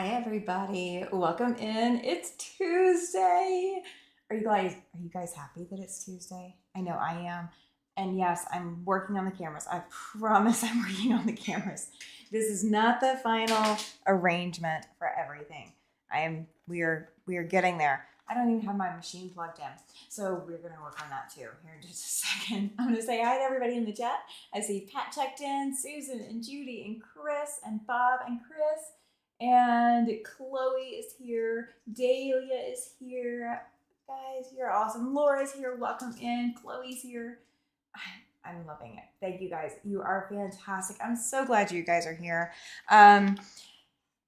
Hi everybody, welcome in. It's Tuesday. Are you guys happy that it's Tuesday? I know I am. And yes, I'm working on the cameras. I promise I'm working on the cameras. This is not the final arrangement for everything. We are getting there. I don't even have my machine plugged in. So we're gonna work on that too here in just a second. I'm gonna say hi to everybody in the chat. I see Pat checked in, Susan and Judy and Chris and Bob and Chris. And Chloe is here. Dahlia is here. Guys, you're awesome. Laura's here. Welcome in. Chloe's here. I'm loving it. Thank you guys. You are fantastic. I'm so glad you guys are here.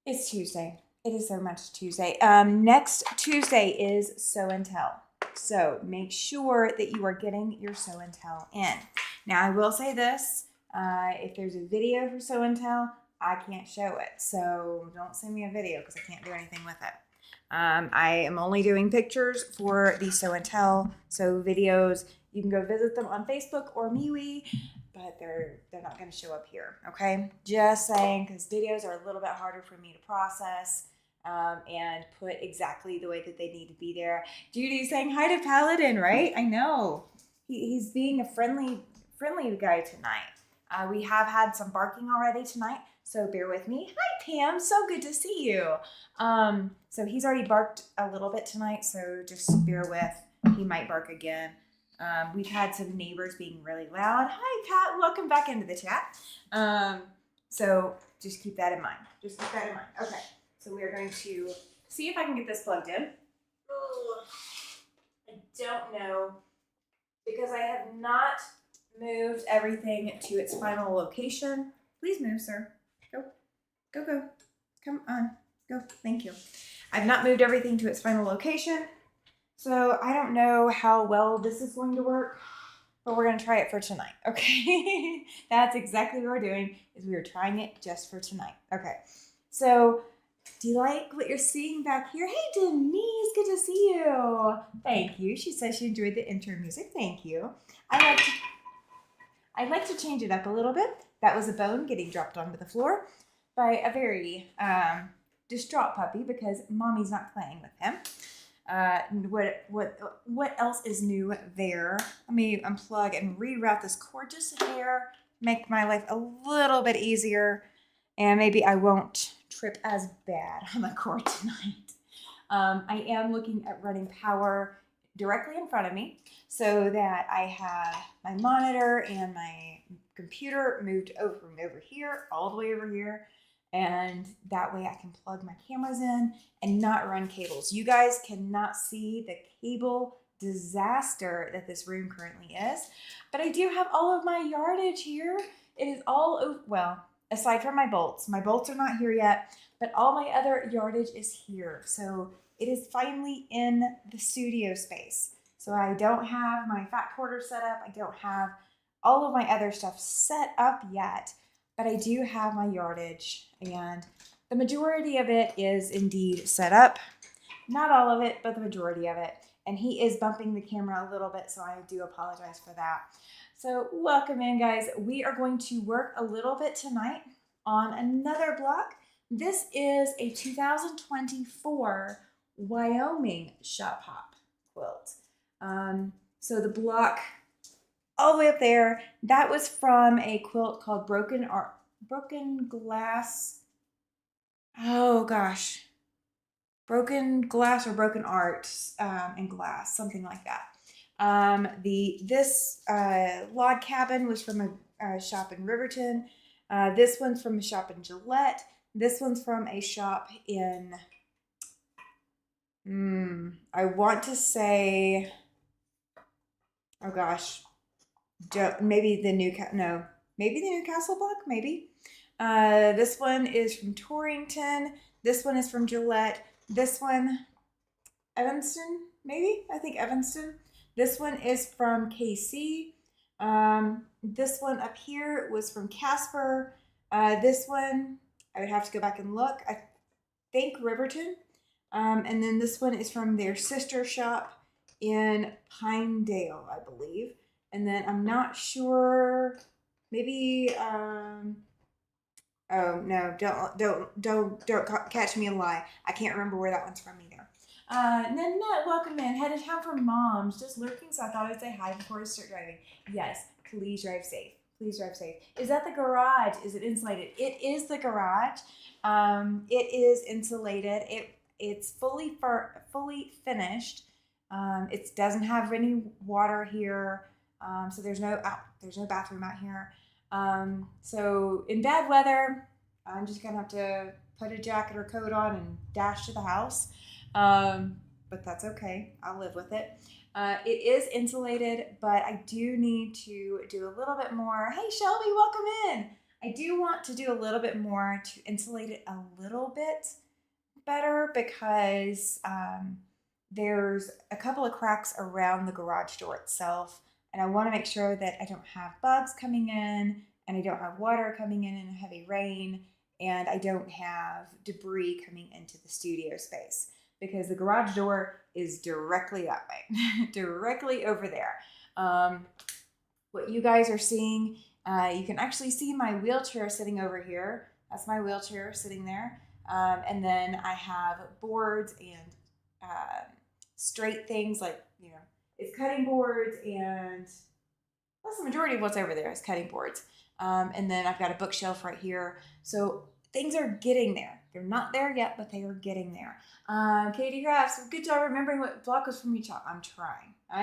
It's Tuesday. It is so much Tuesday. Next Tuesday is Show and Tell. So make sure that you are getting your Show and Tell in. Now, I will say this. If there's a video for Show and Tell, I can't show it. So don't send me a video because I can't do anything with it. I am only doing pictures for the Show and Tell. So videos, you can go visit them on Facebook or MeWe, but they're not going to show up here. Okay, just saying, because videos are a little bit harder for me to process and put exactly the way that they need to be there. Judy's saying hi to Paladin, right? I know he's being a friendly guy tonight. We have had some barking already tonight, so bear with me. Hi, Pam. So good to see you. So he's already barked a little bit tonight, so just bear with. He might bark again. We've had some neighbors being really loud. Hi, Pat. Welcome back into the chat. So just keep that in mind. Okay, so we are going to see if I can get this plugged in. I don't know, because I have not moved everything to its final location. Please move, sir. Go. Come on. Go. Thank you. I've not moved everything to its final location, so I don't know how well this is going to work, but we're going to try it for tonight, okay? That's exactly what we're doing, is we are trying it just for tonight. Okay, so do you like what you're seeing back here? Hey, Denise, good to see you. Thank you. She says she enjoyed the intro music. Thank you. I'd like to change it up a little bit. That was a bone getting dropped onto the floor by a very distraught puppy because mommy's not playing with him. What else is new there? Let me unplug and reroute this gorgeous hair, make my life a little bit easier, and maybe I won't trip as bad on the cord tonight. I am looking at running power directly in front of me so that I have my monitor and my computer moved over from over here all the way over here, and that way I can plug my cameras in and not run cables. You guys cannot see the cable disaster that this room currently is, but I do have all of my yardage here. It is all, well, aside from my bolts are not here yet, but all my other yardage is here. So it is finally in the studio space. So I don't have my fat quarter set up. I don't have all of my other stuff set up yet, but I do have my yardage, and the majority of it is indeed set up. Not all of it, but the majority of it. And he is bumping the camera a little bit, so I do apologize for that. So welcome in, guys. We are going to work a little bit tonight on another block. This is a 2024 Wyoming shop hop quilt. So the block all the way up there, that was from a quilt called Broken Glass. Oh gosh, Broken Glass or Broken Art and Glass, something like that. This log cabin was from a shop in Riverton. This one's from a shop in Gillette. This one's from a shop in, I want to say, oh gosh, maybe the Newcastle block, maybe. This one is from Torrington. This one is from Gillette. This one, Evanston, maybe? I think Evanston. This one is from KC. This one up here was from Casper. This one, I would have to go back and look. I think Riverton. And then this one is from their sister shop in Pinedale, I believe. And then I'm not sure, maybe Oh no, don't catch me a lie. I can't remember where that one's from either. Nanette, welcome in. Headed home from mom's. Just lurking, so I thought I'd say hi before I start driving. Yes, please drive safe. Please drive safe. Is that the garage? Is it insulated? It is the garage. It is insulated. It's fully finished. It doesn't have any water here. So there's no bathroom out here. So in bad weather, I'm just gonna have to put a jacket or coat on and dash to the house. But that's okay. I'll live with it. It is insulated, but I do need to do a little bit more. Hey, Shelby, welcome in. I do want to do a little bit more to insulate it a little bit better because there's a couple of cracks around the garage door itself, and I want to make sure that I don't have bugs coming in, and I don't have water coming in a heavy rain, and I don't have debris coming into the studio space because the garage door is directly that way, directly over there. What you guys are seeing, you can actually see my wheelchair sitting over here. That's my wheelchair sitting there. And then I have boards and straight things like, it's cutting boards, and that's the majority of what's over there is cutting boards. And then I've got a bookshelf right here. So things are getting there. They're not there yet, but they are getting there. Katie Crafts, good job remembering what block was from each shop. I'm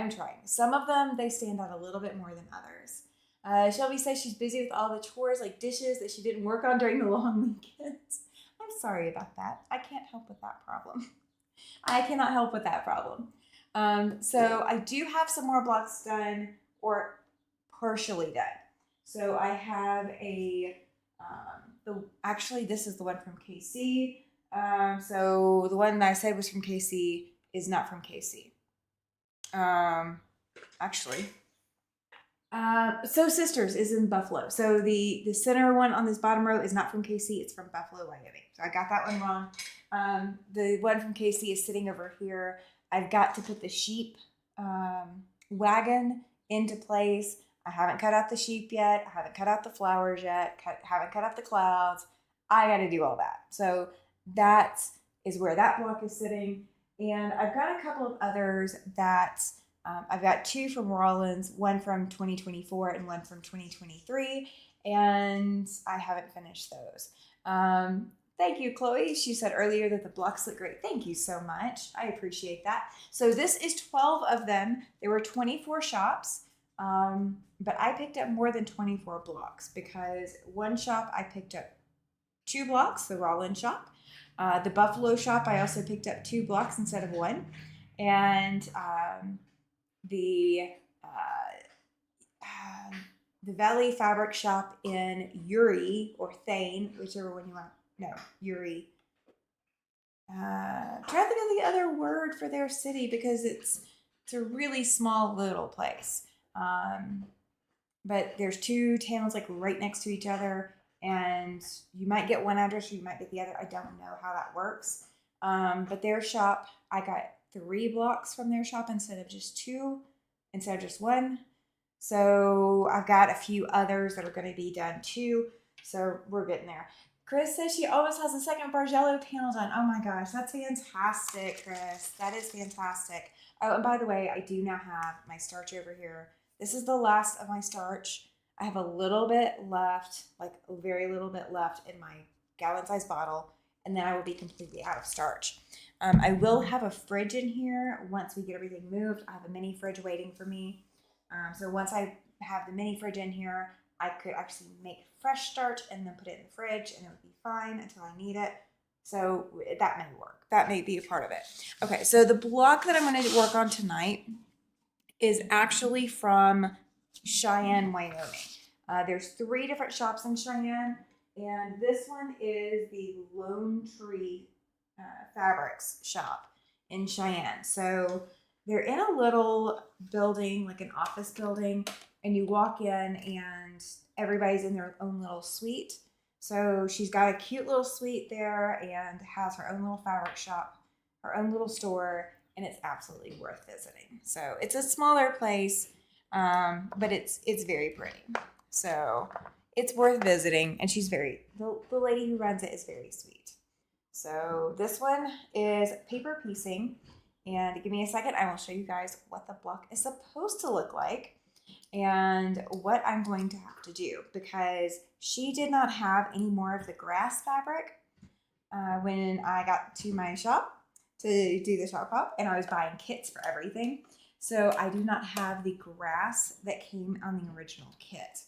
trying. Some of them, they stand out a little bit more than others. Shelby says she's busy with all the chores like dishes that she didn't work on during the long weekends. I'm sorry about that. I can't help with that problem. I cannot help with that problem. So I do have some more blocks done or partially done. So I have actually this is the one from KC. So the one that I said was from KC is not from KC. So Sisters is in Buffalo. So the center one on this bottom row is not from KC. It's from Buffalo, Wyoming. So I got that one wrong. The one from KC is sitting over here. I've got to put the sheep wagon into place. I haven't cut out the sheep yet. I haven't cut out the flowers yet. Haven't cut out the clouds. I got to do all that. So that is where that block is sitting. And I've got a couple of others that I've got two from Rollins, one from 2024 and one from 2023. And I haven't finished those. Thank you, Chloe. She said earlier that the blocks look great. Thank you so much. I appreciate that. So this is 12 of them. There were 24 shops. But I picked up more than 24 blocks because one shop I picked up 2 blocks, the Rollins shop. The Buffalo shop I also picked up 2 blocks instead of 1. And the Valley Fabric shop in Uri or Thane, whichever one you want. No, Uri. Try to think of the other word for their city because it's a really small little place. But there's 2 towns like right next to each other, and you might get one address or you might get the other. I don't know how that works. But their shop, I got 3 blocks from their shop instead of just 2, instead of just 1. So I've got a few others that are going to be done too. So we're getting there. Chris says she almost has a second Bargello panel done. Oh my gosh, that's fantastic, Chris. That is fantastic. Oh, and by the way, I do now have my starch over here. This is the last of my starch. I have a little bit left, like a very little bit left in my gallon-sized bottle, and then I will be completely out of starch. I will have a fridge in here once we get everything moved. I have a mini fridge waiting for me. So once I have the mini fridge in here, I could actually make fresh starch and then put it in the fridge, and it would be fine until I need it. So that may work. That may be a part of it. Okay, so the block that I'm going to work on tonight is actually from Cheyenne, Wyoming. There's 3 different shops in Cheyenne, and this one is the Lone Tree Fabrics shop in Cheyenne. So they're in a little building, like an office building, and you walk in and everybody's in their own little suite. So she's got a cute little suite there and has her own little fabric shop, her own little store, and it's absolutely worth visiting. So it's a smaller place, but it's very pretty. So it's worth visiting, and she's the lady who runs it is very sweet. So this one is paper piecing, and give me a second, I will show you guys what the block is supposed to look like and what I'm going to have to do, because she did not have any more of the grass fabric when I got to my shop to do the shop hop, and I was buying kits for everything. So I do not have the grass that came on the original kit.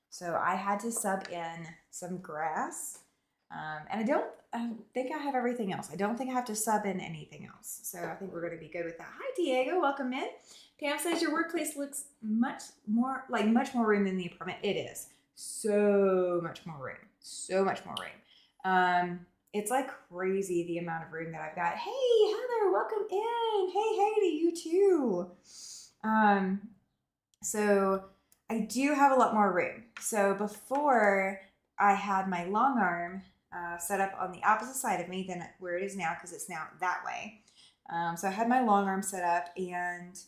So I had to sub in some grass, and I think I have everything else. I don't think I have to sub in anything else. So I think we're going to be good with that. Hi, Diego. Welcome in. Pam says your workplace looks much more room than the apartment. It is. So much more room. So much more room. It's like crazy the amount of room that I've got. Hey, Heather, welcome in. Hey to you too. So I do have a lot more room. So before I had my long arm set up on the opposite side of me than where it is now, because it's now that way. So I had my long arm set up, and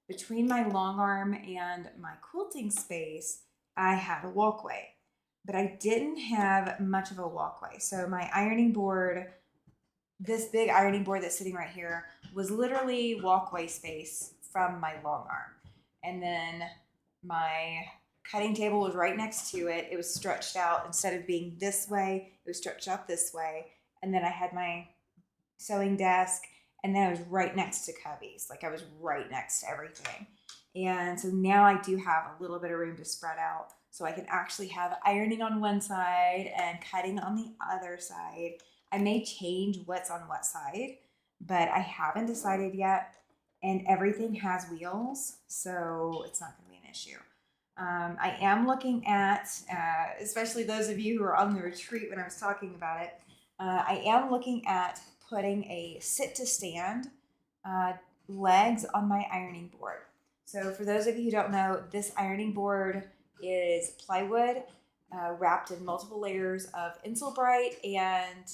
between my long arm and my quilting space, I had a walkway. But I didn't have much of a walkway. So my ironing board, this big ironing board that's sitting right here, was literally walkway space from my long arm. And then my cutting table was right next to it. It was stretched out. Instead of being this way, it was stretched out this way. And then I had my sewing desk, and then I was right next to cubbies. Like I was right next to everything. And so now I do have a little bit of room to spread out. So I can actually have ironing on one side and cutting on the other side. I may change what's on what side, but I haven't decided yet. And everything has wheels, so it's not going to be an issue. I am looking at, especially those of you who are on the retreat when I was talking about it, I am looking at putting a sit-to-stand legs on my ironing board. So for those of you who don't know, this ironing board is plywood wrapped in multiple layers of Insulbrite and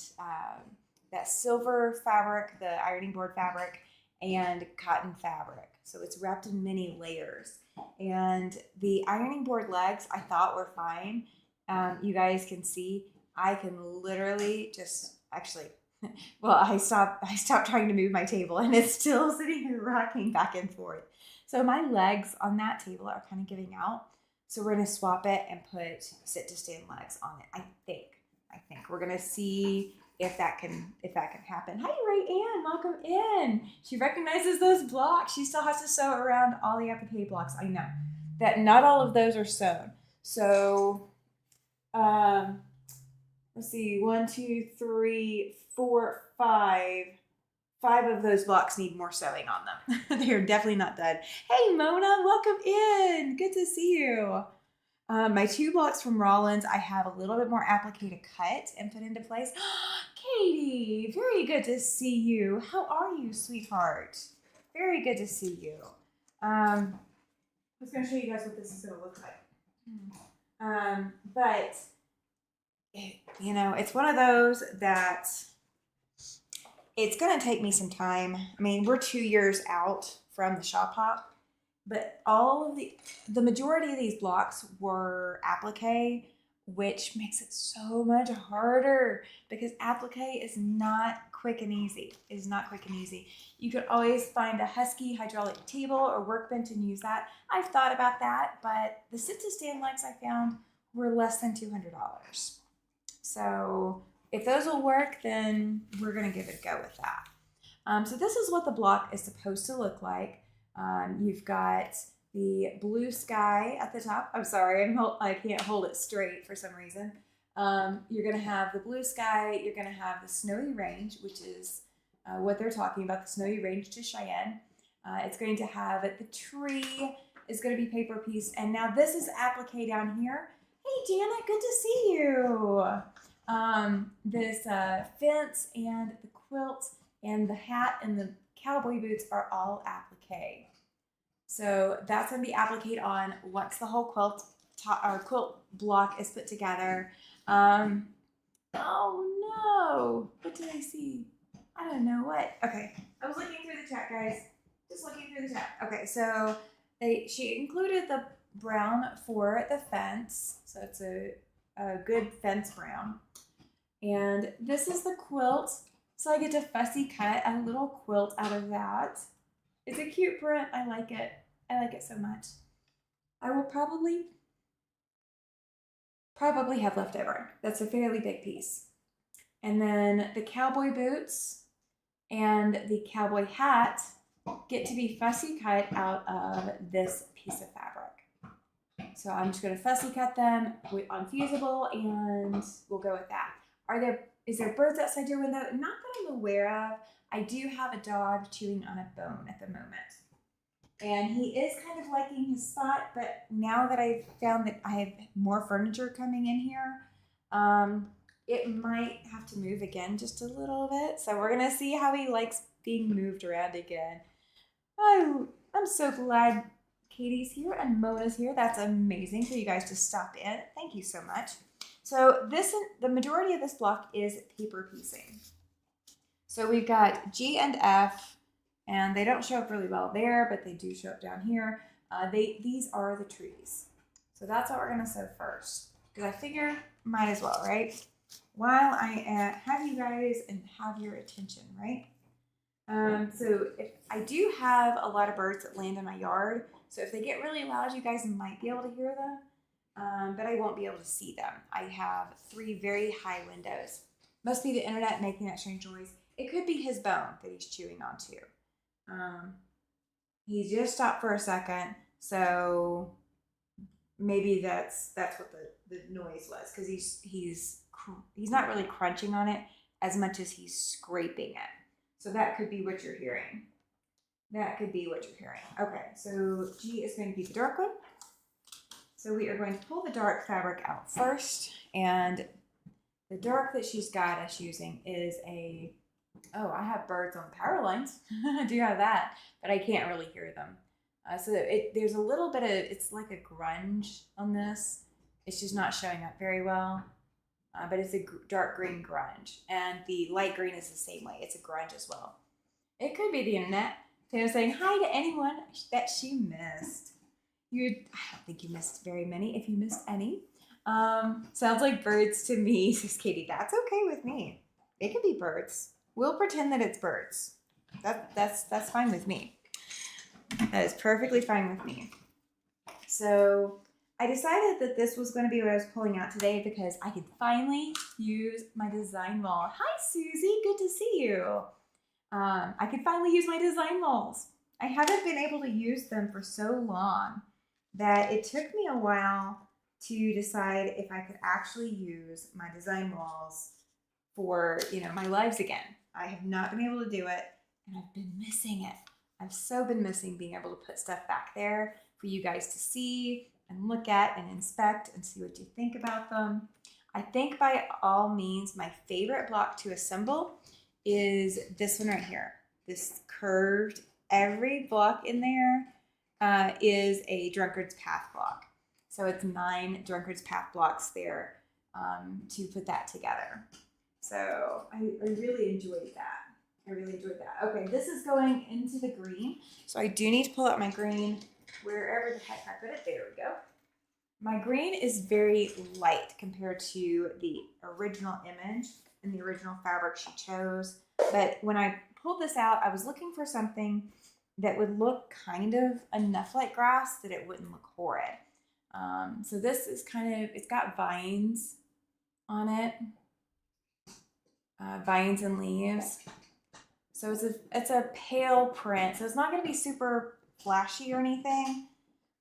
that silver fabric, the ironing board fabric, and cotton fabric. So it's wrapped in many layers. And the ironing board legs I thought were fine. You guys can see I can literally just well, I stopped trying to move my table, and it's still sitting here rocking back and forth. So my legs on that table are kind of giving out. So we're going to swap it and put sit-to-stand legs on it. I think we're going to see if that can happen. Hi, Ray Ann, welcome in. She recognizes those blocks. She still has to sew around all the applique blocks. I know that not all of those are sewn. So, let's see, 1, 2, 3, 4, 5. 5 of those blocks need more sewing on them. They're definitely not done. Hey, Mona, welcome in. Good to see you. My 2 blocks from Rollins, I have a little bit more applique to cut and put into place. Katie, very good to see you. How are you, sweetheart? Very good to see you. I was going to show you guys what this is going to look like. But, it's one of those that it's going to take me some time. I mean, we're 2 years out from the shop hop, but all of the majority of these blocks were applique, which makes it so much harder because applique is not quick and easy. It is not quick and easy. You could always find a Husky hydraulic table or workbench and use that. I've thought about that, but the sit-to-stand legs I found were less than $200. So if those will work, then we're going to give it a go with that. So this is what the block is supposed to look like. You've got the blue sky at the top. I'm sorry, I can't hold it straight for some reason. You're going to have the blue sky. You're going to have the snowy range, which is what they're talking about, the snowy range to Cheyenne. It's going to have the tree is going to be paper piece. And now this is applique down here. Hey, Janet, good to see you. This fence and the quilt and the hat and the cowboy boots are all applique. So that's going to be appliqued on once the whole quilt block is put together. Oh no, what did I see? I don't know what. Okay, I was looking through the chat, guys. Just looking through the chat. Okay, so she included the brown for the fence. So it's a a good fence brown. And this is the quilt. So I get to fussy cut a little quilt out of that. It's a cute print. I like it. I like it so much. I will probably have leftover. That's a fairly big piece. And then the cowboy boots and the cowboy hat get to be fussy cut out of this piece of fabric. So I'm just going to fussy cut them on Fusible, and we'll go with that. Is there birds outside your window? Not that I'm aware of. I do have a dog chewing on a bone at the moment. And he is kind of liking his spot, but now that I've found that I have more furniture coming in here, it might have to move again just a little bit. So we're going to see how he likes being moved around again. I'm so glad Katie's here and Mona's here. That's amazing for you guys to stop in. Thank you so much. So the majority of this block is paper piecing. So we've got G and F, and they don't show up really well there, but they do show up down here. These are the trees. So that's what we're gonna sew first, because I figure might as well, right? While I have you guys and have your attention, right? So if I do have a lot of birds that land in my yard, so if they get really loud, you guys might be able to hear them, but I won't be able to see them. I have 3 very high windows. Must be the internet making that strange noise. It could be his bone that he's chewing onto. He just stopped for a second, so maybe that's what the noise was, because he's not really crunching on it as much as he's scraping it. So that could be what you're hearing. That could be what you're hearing. Okay, so G is going to be the dark one. So we are going to pull the dark fabric out first, and the dark that she's got us using is I have birds on the power lines. I do have that, but I can't really hear them. So there's a little bit of, it's like a grunge on this. It's just not showing up very well, but it's a dark green grunge, and the light green is the same way. It's a grunge as well. It could be the internet. Taylor saying hi to anyone that she missed. I don't think you missed very many, if you missed any. Sounds like birds to me, says Katie. That's okay with me. It could be birds. We'll pretend that it's birds. That's fine with me. That is perfectly fine with me. So I decided that this was going to be what I was pulling out today, because I could finally use my design wall. Hi, Susie. Good to see you. I could finally use my design walls. I haven't been able to use them for so long that it took me a while to decide if I could actually use my design walls for, my lives again. I have not been able to do it, and I've been missing it. I've so been missing being able to put stuff back there for you guys to see and look at and inspect and see what you think about them. I think by all means, my favorite block to assemble is this one right here. This curved, every block in there is a Drunkard's Path block. So it's 9 Drunkard's Path blocks there to put that together. So I really enjoyed that. Okay, this is going into the green. So I do need to pull out my green wherever the heck I put it. There we go. My green is very light compared to the original image and the original fabric she chose. But when I pulled this out, I was looking for something that would look kind of enough like grass that it wouldn't look horrid. So this is it's got vines on it. Vines and leaves. So it's a pale print. So it's not going to be super flashy or anything,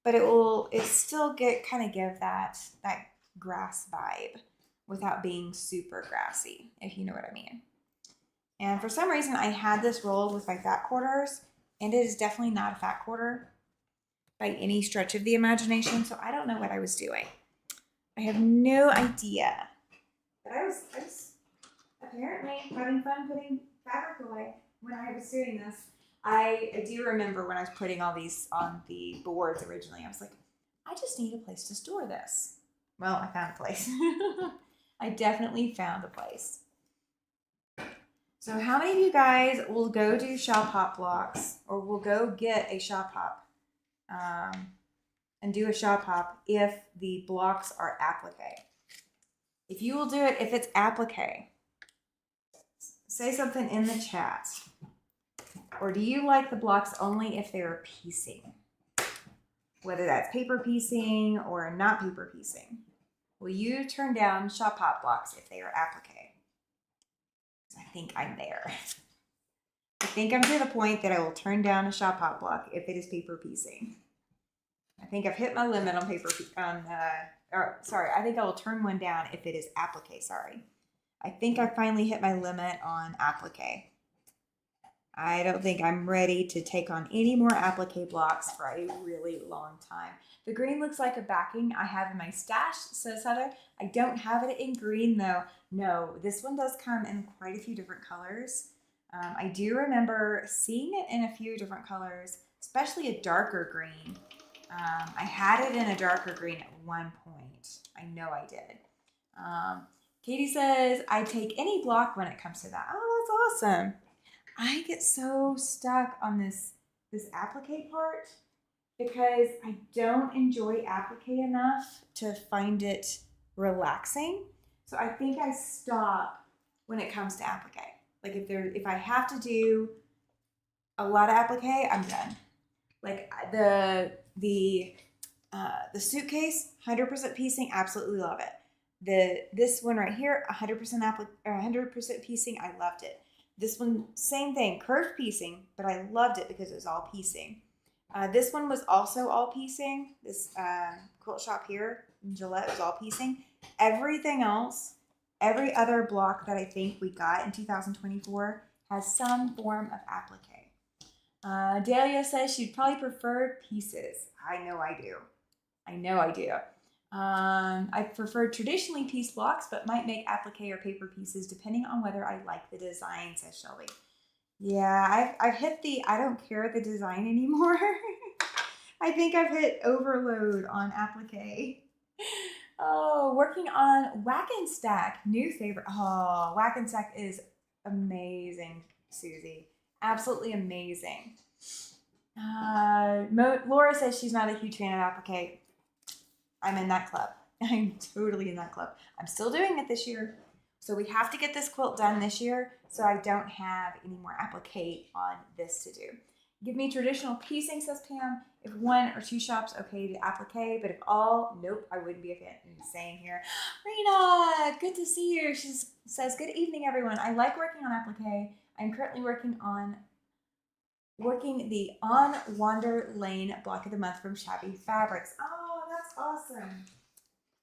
but it still give that grass vibe without being super grassy, if you know what I mean. And for some reason, I had this rolled with my fat quarters, and it is definitely not a fat quarter by any stretch of the imagination. So I don't know what I was doing. I have no idea. But I was apparently having fun putting fabric away when I was doing this. I do remember when I was putting all these on the boards originally, I was like, I just need a place to store this. Well, I found a place. I definitely found a place. So how many of you guys will go do shop hop blocks, or will go get a shop hop and do a shop hop if the blocks are applique? If you will do it, if it's applique, say something in the chat. Or do you like the blocks only if they're piecing? Whether that's paper piecing or not paper piecing. Will you turn down shop hop blocks if they are applique? I think I'm there. I think I'm to the point that I will turn down a shop hop block if it is paper piecing. I think I've hit my limit on paper, I think I will turn one down if it is applique, sorry. I think I finally hit my limit on applique. I don't think I'm ready to take on any more applique blocks for a really long time. The green looks like a backing I have in my stash, says Heather. I don't have it in green though. No, this one does come in quite a few different colors. I do remember seeing it in a few different colors, especially a darker green. I had it in a darker green at one point. I know I did. Katie says, I take any block when it comes to that. Oh, that's awesome. I get so stuck on this applique part because I don't enjoy applique enough to find it relaxing. So I think I stop when it comes to applique. Like if I have to do a lot of applique, I'm done. Like the suitcase, 100% piecing, absolutely love it. This one right here, 100% piecing, I loved it. This one, same thing, curved piecing, but I loved it because it was all piecing. This one was also all piecing. This quilt shop here in Gillette was all piecing. Everything else, every other block that I think we got in 2024 has some form of applique. Dahlia says she'd probably prefer pieces. I know I do. I prefer traditionally pieced blocks, but might make applique or paper pieces depending on whether I like the design, says Shelby. Yeah, I've hit the I don't care the design anymore. I think I've hit overload on applique. Oh, working on Whack and Stack, new favorite. Oh, Whack and Stack is amazing, Susie. Absolutely amazing. Laura says she's not a huge fan of applique. I'm in that club. I'm totally in that club. I'm still doing it this year. So we have to get this quilt done this year so I don't have any more applique on this to do. Give me traditional piecing, says Pam. If one or two shops, okay to applique, but if all, nope, I wouldn't be a fan. Same here. Rena, good to see you. She says, good evening, everyone. I like working on applique. I'm currently working the On Wander Lane block of the month from Shabby Fabrics. Oh, that's awesome.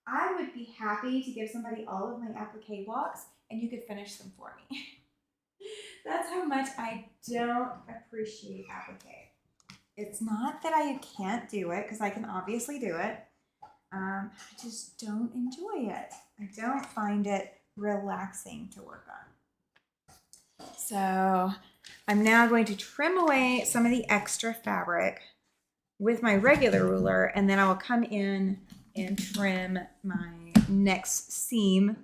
I would be happy to give somebody all of my applique blocks and you could finish them for me. That's how much I don't appreciate applique. It's not that I can't do it, because I can obviously do it. I just don't enjoy it. I don't find it relaxing to work on. So I'm now going to trim away some of the extra fabric with my regular ruler, and then I will come in and trim my next seam,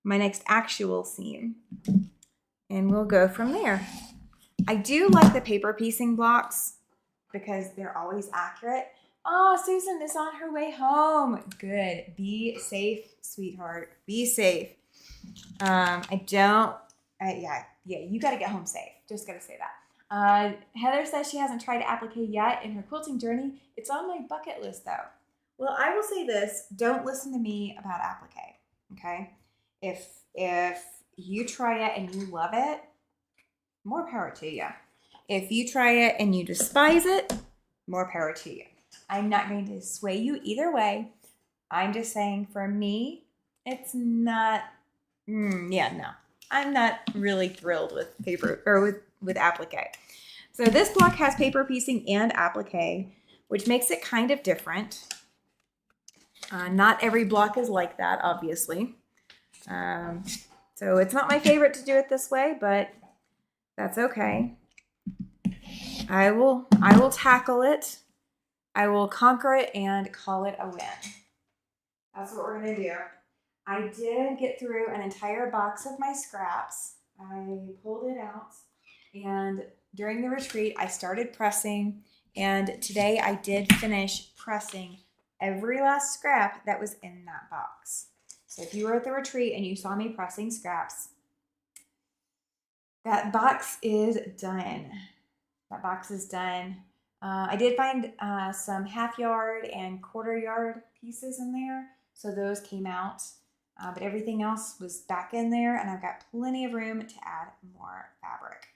my next actual seam, and we'll go from there. I do like the paper piecing blocks because they're always accurate. Oh, Susan is on her way home. Good. Be safe, sweetheart. Be safe. Yeah, you got to get home safe. Just got to say that. Heather says she hasn't tried applique yet in her quilting journey. It's on my bucket list, though. Well, I will say this. Don't listen to me about applique, okay? If you try it and you love it, more power to you. If you try it and you despise it, more power to you. I'm not going to sway you either way. I'm just saying for me, it's not, no. I'm not really thrilled with paper or with applique. So this block has paper piecing and applique, which makes it kind of different. Not every block is like that, obviously. So it's not my favorite to do it this way, but that's okay. I will tackle it. I will conquer it and call it a win. That's what we're going to do. I did get through an entire box of my scraps. I pulled it out, and during the retreat, I started pressing, and today I did finish pressing every last scrap that was in that box. So if you were at the retreat and you saw me pressing scraps, that box is done. That box is done. I did find some half yard and quarter yard pieces in there. So those came out. But everything else was back in there, and I've got plenty of room to add more fabric.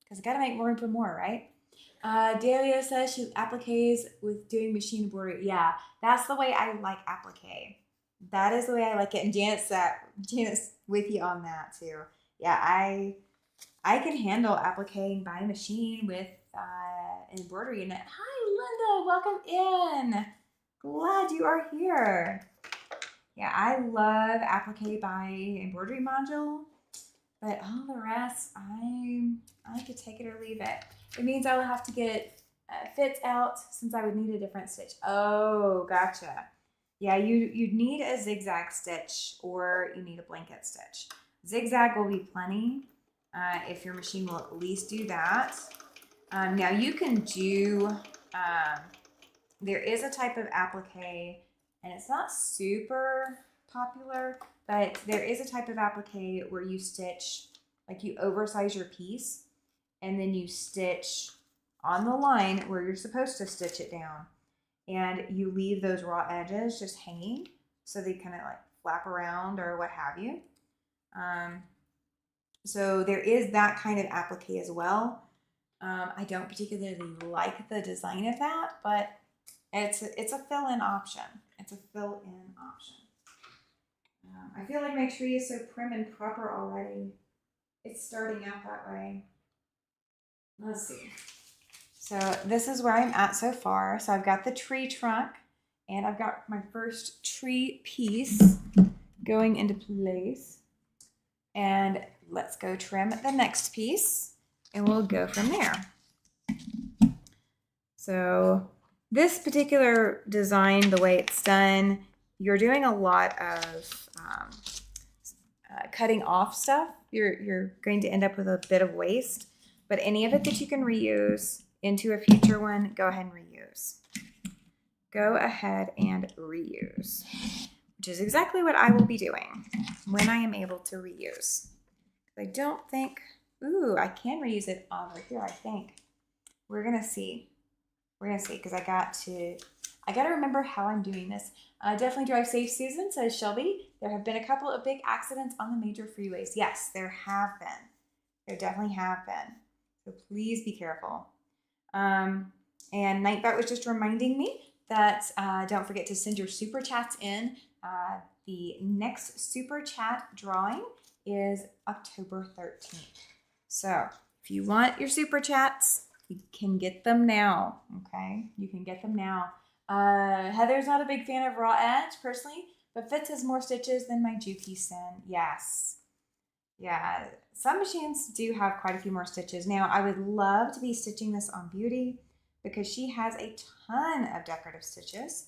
Because I got to make room for more, right? Delia says she appliques with doing machine embroidery. Yeah, that's the way I like applique. That is the way I like it. And Janet's with you on that too. Yeah, I can handle appliquing by machine with embroidery in it. Hi, Linda. Welcome in. Glad you are here. Yeah, I love applique by embroidery module, but all the rest, I could take it or leave it. It means I will have to get fits out since I would need a different stitch. Oh, gotcha. Yeah, you'd need a zigzag stitch or you need a blanket stitch. Zigzag will be plenty if your machine will at least do that. Now you can do, there is a type of applique, and it's not super popular, but there is a type of applique where you stitch, like you oversize your piece, and then you stitch on the line where you're supposed to stitch it down, and you leave those raw edges just hanging so they kind of like flap around or what have you. So there is that kind of applique as well. I don't particularly like the design of that, but it's a fill-in option. It's a fill-in option. I feel like my tree is so prim and proper already. It's starting out that way. Let's see. So this is where I'm at so far. So I've got the tree trunk, and I've got my first tree piece going into place. And let's go trim the next piece, and we'll go from there. So this particular design, the way it's done, you're doing a lot of cutting off stuff. You're going to end up with a bit of waste, but any of it that you can reuse into a future one, go ahead and reuse. Go ahead and reuse, which is exactly what I will be doing when I am able to reuse. I don't think, I can reuse it over here, I think. We're gonna see. We're gonna see, because I gotta remember how I'm doing this. Definitely drive safe, Susan, says Shelby. There have been a couple of big accidents on the major freeways. Yes, there have been. There definitely have been. So please be careful. And Nightbot was just reminding me that don't forget to send your super chats in. The next super chat drawing is October 13th. So if you want your super chats, you can get them now, okay? You can get them now. Heather's not a big fan of raw edge, personally, but Fitz has more stitches than my Juki Sin. Yes. Yeah, some machines do have quite a few more stitches. Now, I would love to be stitching this on Beauty because she has a ton of decorative stitches,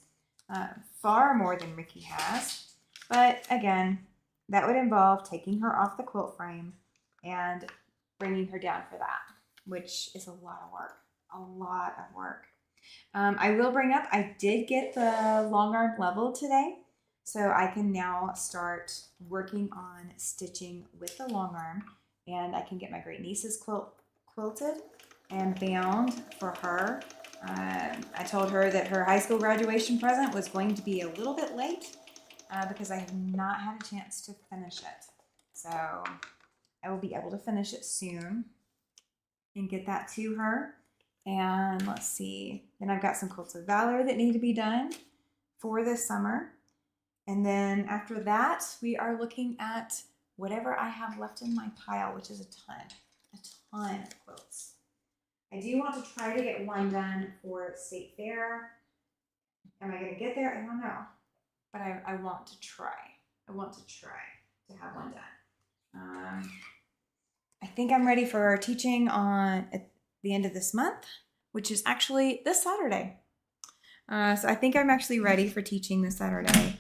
far more than Ricky has. But again, that would involve taking her off the quilt frame and bringing her down for that, which is a lot of work, a lot of work. I will bring up, I did get the long arm level today, so I can now start working on stitching with the long arm, and I can get my great niece's quilt quilted and bound for her. I told her that her high school graduation present was going to be a little bit late because I have not had a chance to finish it. So I will be able to finish it soon and get that to her. And let's see, then I've got some quilts of valor that need to be done for this summer. And then after that, we are looking at whatever I have left in my pile, which is a ton of quilts. I do want to try to get one done for State Fair. Am I going to get there? I don't know. But I want to try. I want to try to have one done. I think I'm ready for teaching at the end of this month, which is actually this Saturday. So I think I'm actually ready for teaching this Saturday.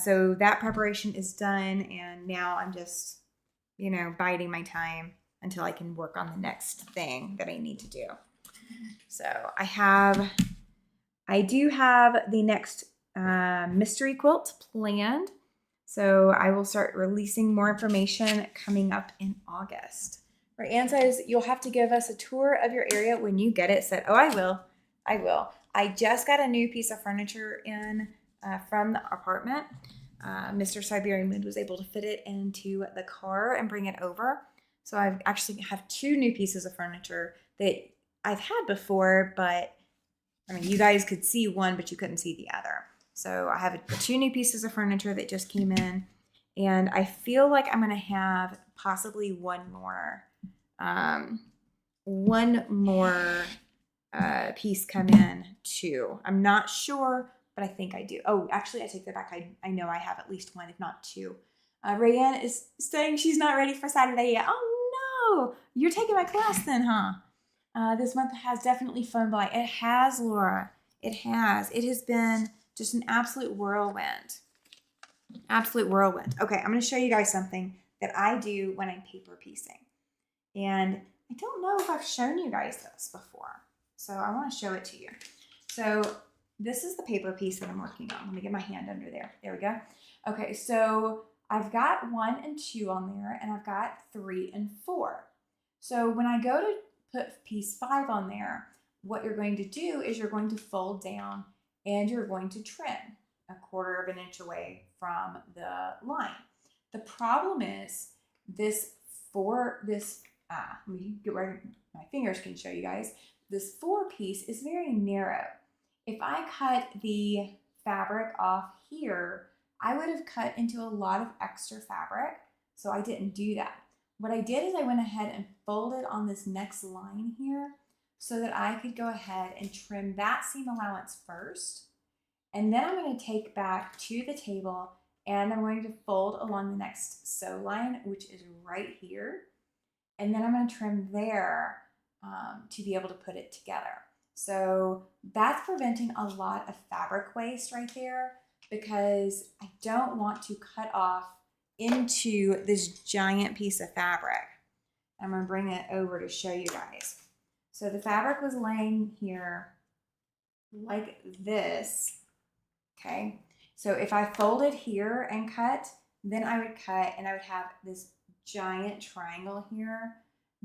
So that preparation is done, and now I'm just, biding my time until I can work on the next thing that I need to do. So I do have the next mystery quilt planned So I will start releasing more information coming up in August. Rayanne says, you'll have to give us a tour of your area when you get it set. Oh, I will. I will. I just got a new piece of furniture in from the apartment. Mr. Siberian Mood was able to fit it into the car and bring it over. So I actually have 2 new pieces of furniture that I've had before, but I mean, you guys could see one, but you couldn't see the other. So I have 2 new pieces of furniture that just came in, and I feel like I'm going to have possibly one more piece come in too. I'm not sure, but I think I do. Oh, actually, I take that back. I know I have at least 1, if not 2. Rayanne is saying she's not ready for Saturday yet. Oh no, you're taking my class then, huh? This month has definitely flown by. It has, Laura. It has. It has been just an absolute whirlwind. Absolute whirlwind. Okay, I'm going to show you guys something that I do when I'm paper piecing. And I don't know if I've shown you guys this before, so I want to show it to you. So this is the paper piece that I'm working on. Let me get my hand under there. There we go. Okay, so I've got 1 and 2 on there, and I've got 3 and 4. So when I go to put piece 5 on there, what you're going to do is you're going to fold down and you're going to trim 1/4 of an inch away from the line. The problem is let me get where my fingers can show you guys. This 4 piece is very narrow. If I cut the fabric off here, I would have cut into a lot of extra fabric, so I didn't do that. What I did is I went ahead and folded on this next line here so that I could go ahead and trim that seam allowance first. And then I'm going to take back to the table and I'm going to fold along the next sew line, which is right here. And then I'm going to trim there to be able to put it together. So that's preventing a lot of fabric waste right there, because I don't want to cut off into this giant piece of fabric. I'm going to bring it over to show you guys. So the fabric was laying here like this, okay? So if I folded here and cut, then I would cut and I would have this giant triangle here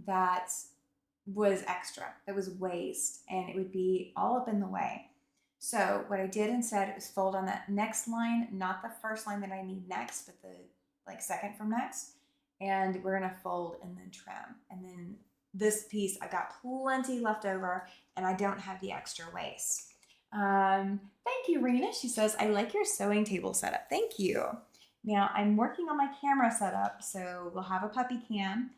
that was extra, that was waste, and it would be all up in the way. So what I did instead was fold on that next line, not the first line that I need next, but the second from next, and we're gonna fold and then trim. And then this piece, I got plenty left over and I don't have the extra waste. Thank you, Rena. She says, I like your sewing table setup. Thank you. Now I'm working on my camera setup, so we'll have a puppy cam.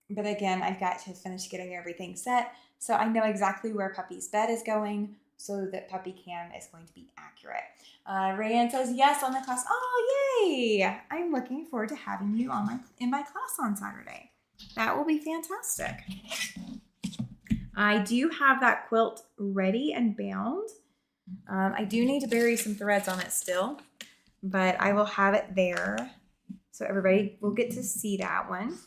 But again, I've got to finish getting everything set, so I know exactly where Puppy's bed is going, so that Puppy Cam is going to be accurate. Rayanne says yes on the class. Oh, yay! I'm looking forward to having you on in my class on Saturday. That will be fantastic. I do have that quilt ready and bound. I do need to bury some threads on it still, but I will have it there, so everybody will get to see that one.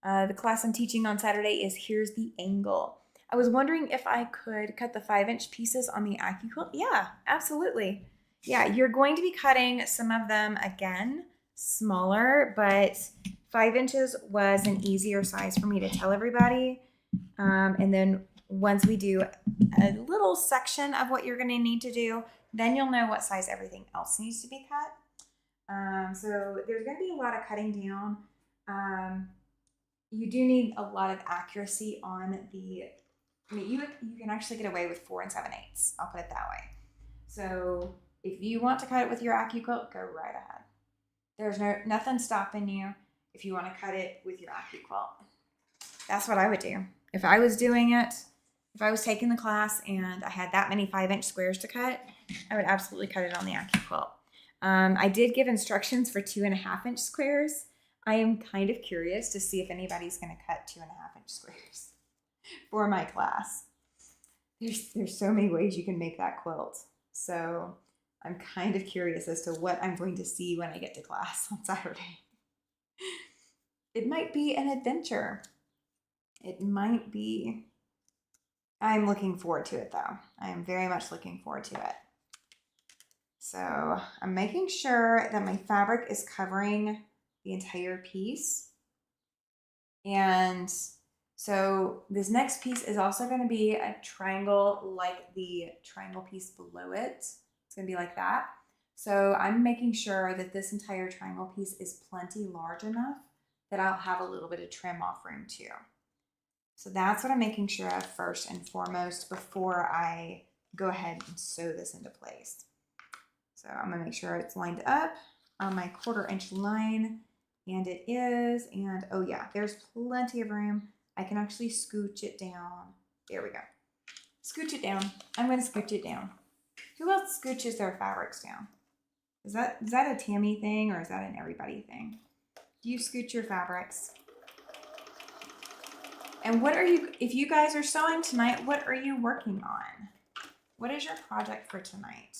The class I'm teaching on Saturday is Here's the Angle. I was wondering if I could cut the 5-inch pieces on the AccuQuilt. Yeah, absolutely. Yeah, you're going to be cutting some of them again, smaller, but 5 inches was an easier size for me to tell everybody. And then once we do a little section of what you're going to need to do, then you'll know what size everything else needs to be cut. So there's going to be a lot of cutting down. You do need a lot of accuracy on the, you can actually get away with 4 7/8. I'll put it that way. So if you want to cut it with your AccuQuilt, go right ahead. There's nothing stopping you if you want to cut it with your AccuQuilt. That's what I would do. If I was doing it, if I was taking the class and I had that many 5-inch squares to cut, I would absolutely cut it on the AccuQuilt. I did give instructions for 2.5-inch squares. I am kind of curious to see if anybody's going to cut 2.5-inch squares for my class. There's so many ways you can make that quilt. So I'm kind of curious as to what I'm going to see when I get to class on Saturday. It might be an adventure. It might be. I'm looking forward to it though. I am very much looking forward to it. So I'm making sure that my fabric is covering the entire piece. And so this next piece is also going to be a triangle like the triangle piece below it. It's going to be like that. So I'm making sure that this entire triangle piece is plenty large enough that I'll have a little bit of trim off room too. So that's what I'm making sure of first and foremost before I go ahead and sew this into place. So I'm gonna make sure it's lined up on my 1/4 inch line, and it is, and oh yeah, there's plenty of room. I can actually scooch it down. There we go. Scooch it down. I'm gonna scooch it down. Who else scooches their fabrics down? Is that a Tammy thing or is that an everybody thing? Do you scooch your fabrics? And what are you, if you guys are sewing tonight, what are you working on? What is your project for tonight?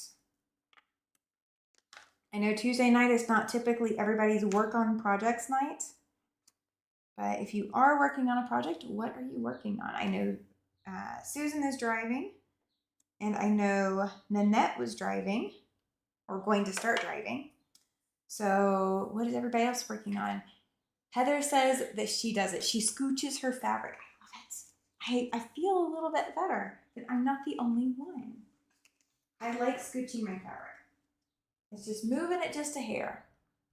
I know Tuesday night is not typically everybody's work on projects night, but if you are working on a project, what are you working on? I know Susan is driving, and I know Nanette was driving, or going to start driving. So what is everybody else working on? Heather says that she does it. She scooches her fabric. I love it. I feel a little bit better that I'm not the only one. I like scooching my fabric. It's just moving it just a hair.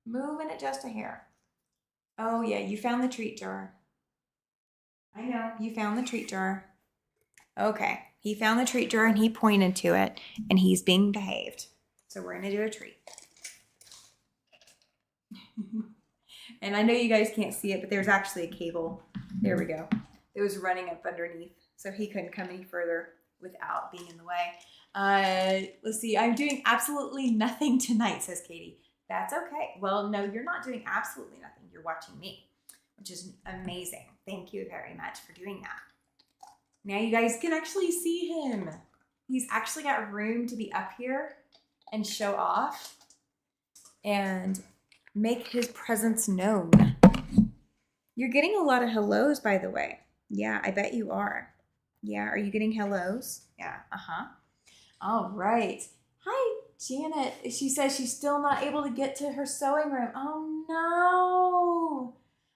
Moving it just a hair. Oh yeah, you found the treat jar. I know, you found the treat jar. Okay, he found the treat jar and he pointed to it and he's being behaved. So we're gonna do a treat. And I know you guys can't see it, but there's actually a cable. There we go. It was running up underneath, so he couldn't come any further without being in the way. Let's see, I'm doing absolutely nothing tonight, says Katie. That's okay. Well, no, you're not doing absolutely nothing. You're watching me, which is amazing. Thank you very much for doing that. Now you guys can actually see him. He's actually got room to be up here and show off and make his presence known. You're getting a lot of hellos, by the way. Yeah, I bet you are. Yeah, are you getting hellos? Yeah, All right. Hi, Janet. She says she's still not able to get to her sewing room. Oh,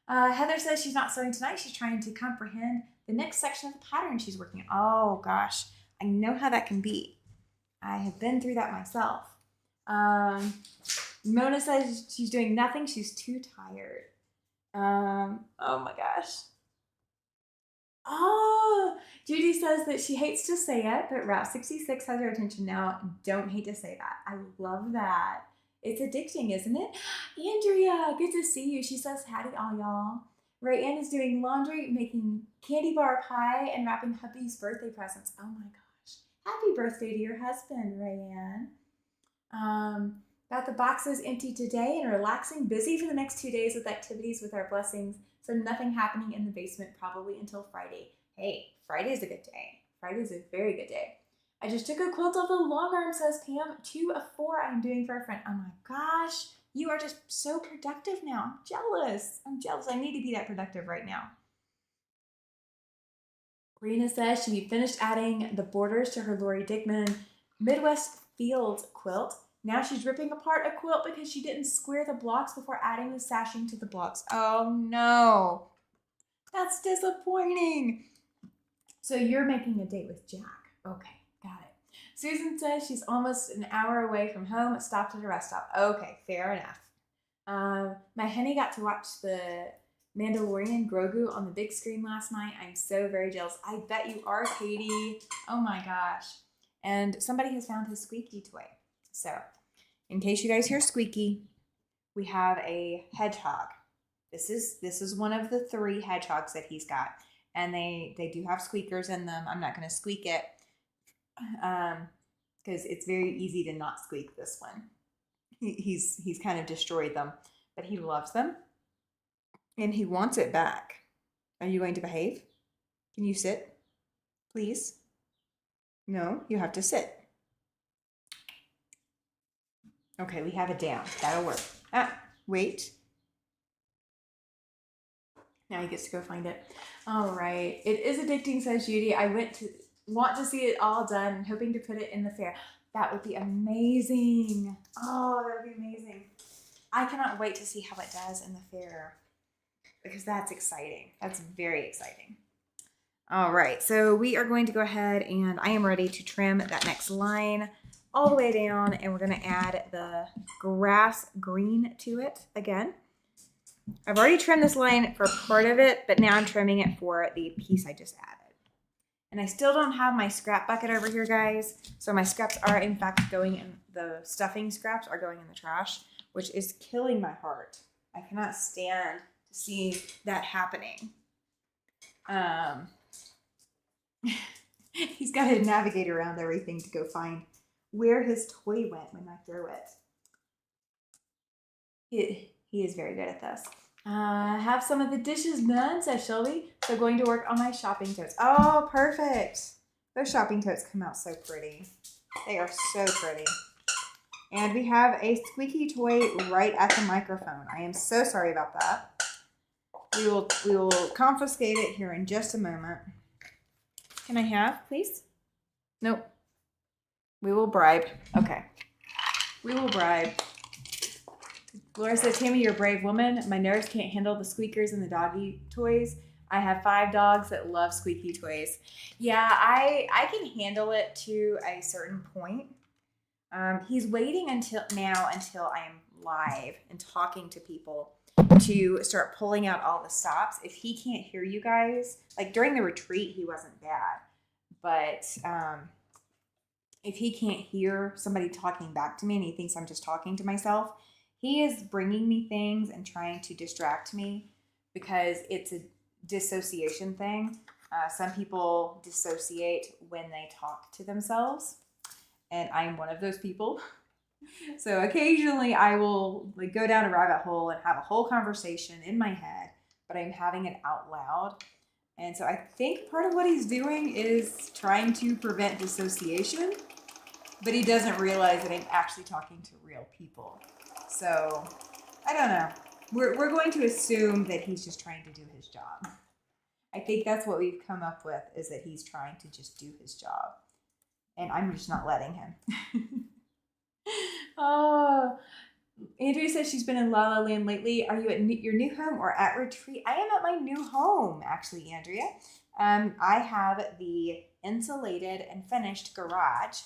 no. Heather says she's not sewing tonight. She's trying to comprehend the next section of the pattern she's working on. Oh, gosh. I know how that can be. I have been through that myself. Mona says she's doing nothing. She's too tired. Oh, my gosh. Oh, Judy says that she hates to say it, but Route 66 has her attention now. Don't hate to say that. I love that. It's addicting, isn't it? Andrea, good to see you. She says, howdy all y'all. Rayanne is doing laundry, making candy bar pie, and wrapping hubby's birthday presents. Oh my gosh. Happy birthday to your husband, Rayanne. Got the boxes empty today and relaxing, busy for the next 2 days with activities with our blessings. So nothing happening in the basement probably until Friday. Hey, Friday's a good day. Friday's a very good day. I just took a quilt off the long arm, says Pam. 2 of 4 I'm doing for a friend. Oh my gosh, you are just so productive now. I'm jealous. I'm jealous. I need to be that productive right now. Rena says she finished adding the borders to her Lori Dickman Midwest Fields quilt. Now she's ripping apart a quilt because she didn't square the blocks before adding the sashing to the blocks. Oh no, that's disappointing. So you're making a date with Jack. Okay, got it. Susan says she's almost an hour away from home, stopped at a rest stop. Okay, fair enough. My honey got to watch the Mandalorian Grogu on the big screen last night. I'm so very jealous. I bet you are, Katie. Oh my gosh. And somebody has found his squeaky toy. So, in case you guys hear squeaky, we have a hedgehog. This is one of the 3 hedgehogs that he's got, and they do have squeakers in them. I'm not going to squeak it because it's very easy to not squeak this one. He's kind of destroyed them, but he loves them, and he wants it back. Are you going to behave? Can you sit, please? No, you have to sit. Okay, we have it down. That'll work. Wait. Now he gets to go find it. All right. It is addicting, says Judy. I want to see it all done and hoping to put it in the fair. That would be amazing. Oh, that would be amazing. I cannot wait to see how it does in the fair because that's exciting. That's very exciting. All right, so we are going to go ahead and I am ready to trim that next line all the way down, and we're going to add the grass green to it again. I've already trimmed this line for part of it, but now I'm trimming it for the piece I just added. And I still don't have my scrap bucket over here, guys. So my scraps are in fact going in, the stuffing scraps are going in the trash, which is killing my heart. I cannot stand to see that happening. He's got to navigate around everything to go find where his toy went when I throw it. He is very good at this. Have some of the dishes done, says Shelby. So going to work on my shopping totes. Oh, perfect. Those shopping totes come out so pretty. They are so pretty. And we have a squeaky toy right at the microphone. I am so sorry about that. We will confiscate it here in just a moment. Can I have, please? Nope. We will bribe. Okay. We will bribe. Laura says, Tammy, you're a brave woman. My nerves can't handle the squeakers and the doggy toys. I have 5 dogs that love squeaky toys. Yeah, I can handle it to a certain point. He's waiting until I am live and talking to people to start pulling out all the stops. If he can't hear you guys, like during the retreat, he wasn't bad. But if he can't hear somebody talking back to me and he thinks I'm just talking to myself, he is bringing me things and trying to distract me because it's a dissociation thing. Some people dissociate when they talk to themselves, and I am one of those people. So occasionally I will like go down a rabbit hole and have a whole conversation in my head, but I'm having it out loud. And so I think part of what he's doing is trying to prevent dissociation, but he doesn't realize that I'm actually talking to real people. So I don't know. We're going to assume that he's just trying to do his job. I think that's what we've come up with, is that he's trying to just do his job. And I'm just not letting him. Oh, Andrea says she's been in La La Land lately. Are you at your new home or at retreat? I am at my new home, actually, Andrea. I have the insulated and finished garage.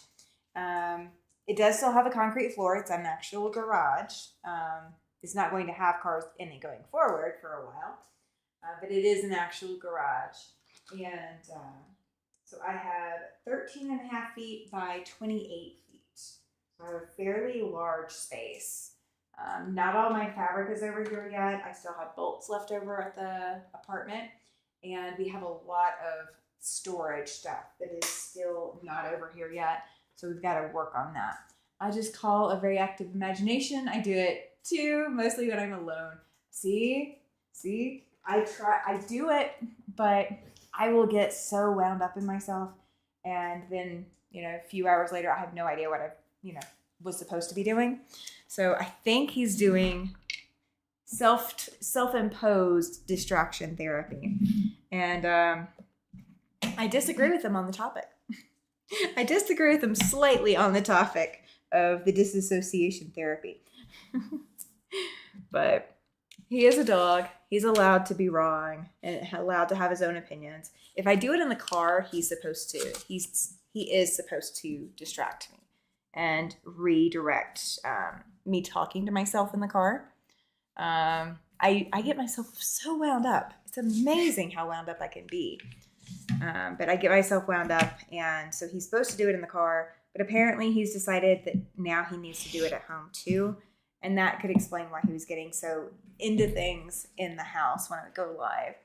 It does still have a concrete floor. It's an actual garage. It's not going to have cars in it going forward for a while, but it is an actual garage. And so I have 13.5 feet by 28 feet. So I have a fairly large space. Not all my fabric is over here yet. I still have bolts left over at the apartment. And we have a lot of storage stuff that is still not over here yet. So we've got to work on that. I just call a very active imagination. I do it too, mostly when I'm alone. See, I do it, but I will get so wound up in myself. And then, a few hours later, I have no idea what I, was supposed to be doing. So I think he's doing self-imposed distraction therapy. And I disagree with him on the topic. I disagree with him slightly on the topic of the disassociation therapy. But he is a dog. He's allowed to be wrong and allowed to have his own opinions. If I do it in the car, he is supposed to distract me and redirect me talking to myself in the car. I get myself so wound up. It's amazing how wound up I can be. But I get myself wound up, and so he's supposed to do it in the car, but apparently he's decided that now he needs to do it at home too, and that could explain why he was getting so into things in the house when I would go live.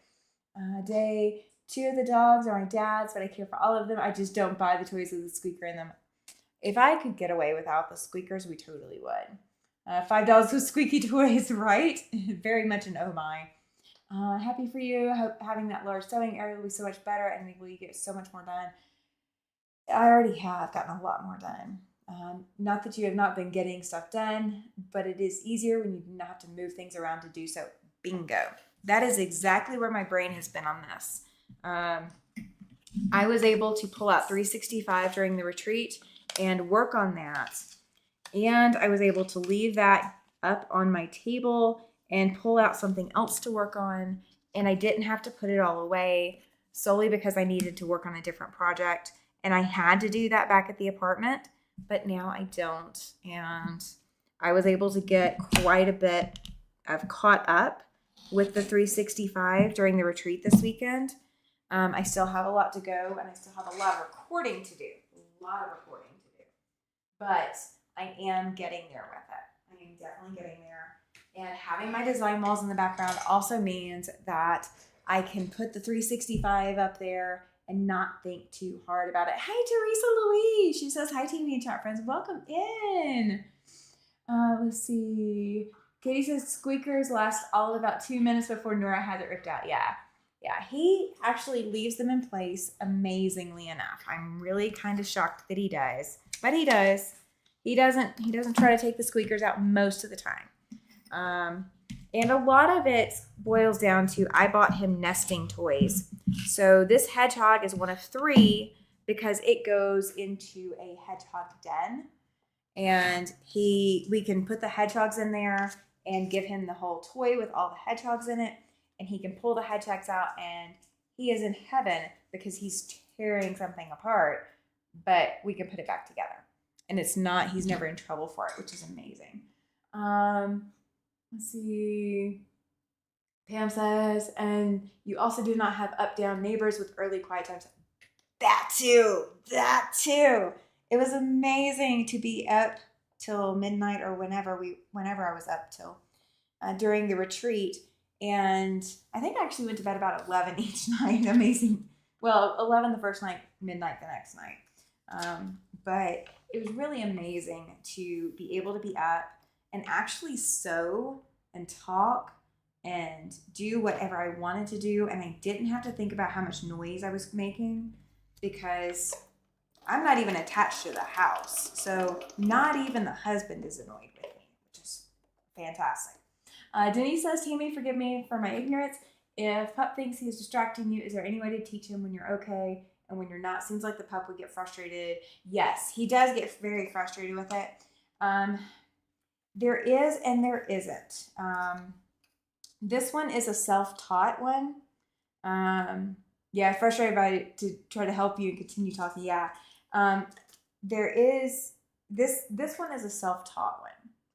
Day 2 of the dogs are my dad's, but I care for all of them. I just don't buy the toys with the squeaker in them. If I could get away without the squeakers, we totally would. 5 dogs with squeaky toys, right? Very much an oh my. Happy for you. Having that large sewing area will be so much better, and will you get so much more done. I already have gotten a lot more done. Not that you have not been getting stuff done, but it is easier when you do not have to move things around to do so. Bingo. That is exactly where my brain has been on this. I was able to pull out 365 during the retreat, and work on that. And I was able to leave that up on my table and pull out something else to work on. And I didn't have to put it all away solely because I needed to work on a different project. And I had to do that back at the apartment, but now I don't. And I was able to get quite a bit of caught up with the 365 during the retreat this weekend. I still have a lot to go, and I still have a lot of recording to do. But I am getting there with it. I am definitely getting there. And having my design walls in the background also means that I can put the 365 up there and not think too hard about it. Hey, Teresa Louise. She says, hi, TV and chat friends. Welcome in. Let's see. Katie says squeakers last all about 2 minutes before Nora has it ripped out. Yeah, he actually leaves them in place amazingly enough. I'm really kind of shocked that he does, but he does. He doesn't try to take the squeakers out most of the time. And a lot of it boils down to I bought him nesting toys. So this hedgehog is one of 3 because it goes into a hedgehog den. And we can put the hedgehogs in there and give him the whole toy with all the hedgehogs in it. And he can pull the hedgehogs out and he is in heaven because he's tearing something apart, but we can put it back together. And he's never in trouble for it, which is amazing. Let's see. Pam says, and you also do not have up-down neighbors with early quiet times. That too. It was amazing to be up till midnight or whenever I was up till during the retreat. And I think I actually went to bed about 11 each night. Amazing. Well, 11 the first night, midnight the next night. But it was really amazing to be able to be up and actually sew and talk and do whatever I wanted to do. And I didn't have to think about how much noise I was making because I'm not even attached to the house. So not even the husband is annoyed with me, which is fantastic. Denise says, Tammy, forgive me for my ignorance. If pup thinks he is distracting you, is there any way to teach him when you're okay and when you're not? Seems like the pup would get frustrated. Yes, he does get very frustrated with it. There is and there isn't. This one is a self-taught one. Frustrated by it to try to help you and continue talking. Yeah. There is this one is a self-taught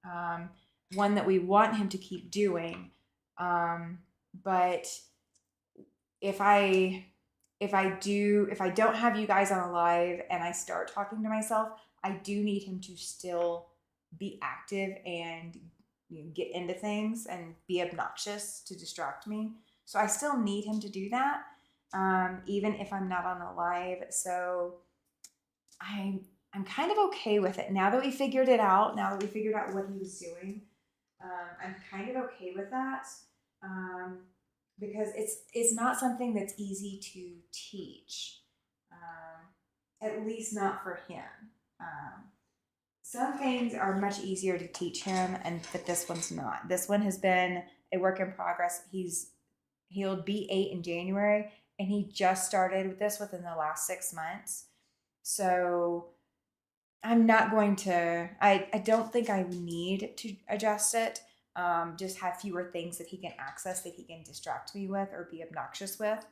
one. One that we want him to keep doing. But if I don't have you guys on a live and I start talking to myself, I do need him to still be active and get into things and be obnoxious to distract me. So I still need him to do that, even if I'm not on a live. So I'm kind of okay with it now that we figured it out. Now that we figured out what he was doing, I'm kind of okay with that. Because it's not something that's easy to teach, at least not for him. Some things are much easier to teach him, but this one's not. This one has been a work in progress. He'll be 8 in January, and he just started with this within the last 6 months. So I'm not going to. I don't think I need to adjust it. Just have fewer things that he can access that he can distract me with or be obnoxious with.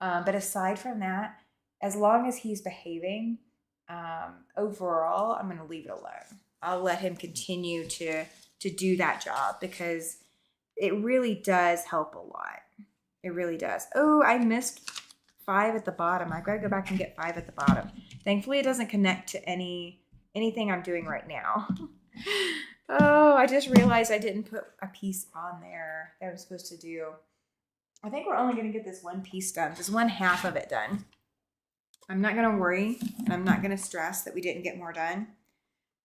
But aside from that, as long as he's behaving, overall, I'm going to leave it alone. I'll let him continue to do that job because it really does help a lot. It really does. Oh, I missed 5 at the bottom. I've got to go back and get 5 at the bottom. Thankfully, it doesn't connect to anything I'm doing right now. Oh, I just realized I didn't put a piece on there that I was supposed to do. I think we're only going to get this one piece done, this one half of it done. I'm not going to worry and I'm not going to stress that we didn't get more done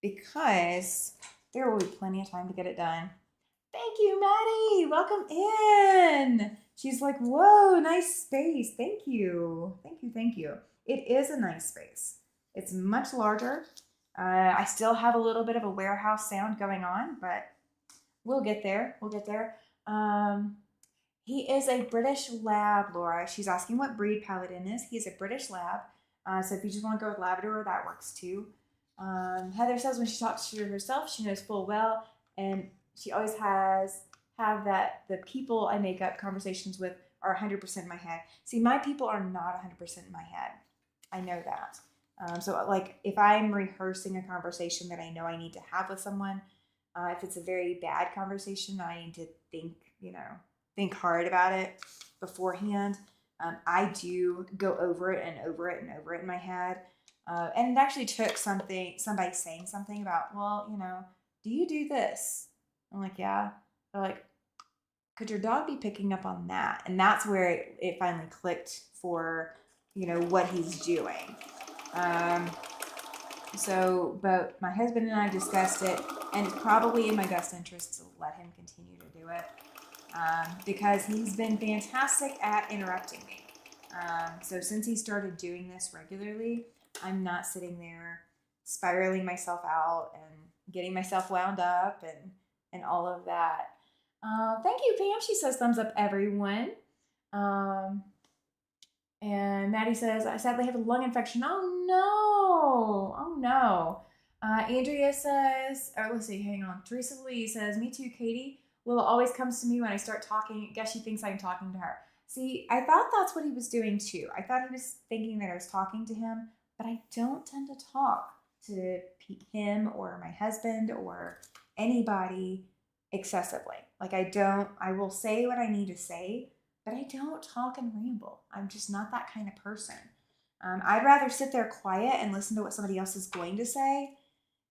because there will be plenty of time to get it done. Thank you, Maddie. Welcome in. She's like, whoa, nice space. Thank you. Thank you. It is a nice space. It's much larger. I still have a little bit of a warehouse sound going on, but we'll get there. He is a British Lab, Laura. She's asking what breed Paladin is. He is a British Lab. So if you just want to go with Labrador, that works too. Heather says when she talks to herself, she knows full well, and she always have that the people I make up conversations with are 100% in my head. See, my people are not 100% in my head. I know that. So like if I'm rehearsing a conversation that I know I need to have with someone, if it's a very bad conversation, I need to think hard about it beforehand. I do go over it and over it and over it in my head. And it actually took somebody saying something about, well, do you do this? I'm like, yeah. They're like, could your dog be picking up on that? And that's where it finally clicked for, what he's doing. But my husband and I discussed it, and it's probably in my best interest to let him continue to do it because he's been fantastic at interrupting me. So since he started doing this regularly, I'm not sitting there spiraling myself out and getting myself wound up and all of that. Thank you, Pam. She says thumbs up, everyone. And Maddie says, I sadly have a lung infection. Oh no. Andrea says, let's see, hang on. Teresa Lee says, me too, Katie. Willow always comes to me when I start talking. I guess she thinks I'm talking to her. See, I thought that's what he was doing too. I thought he was thinking that I was talking to him, but I don't tend to talk to him or my husband or anybody excessively. Like I will say what I need to say, but I don't talk and ramble. I'm just not that kind of person. I'd rather sit there quiet and listen to what somebody else is going to say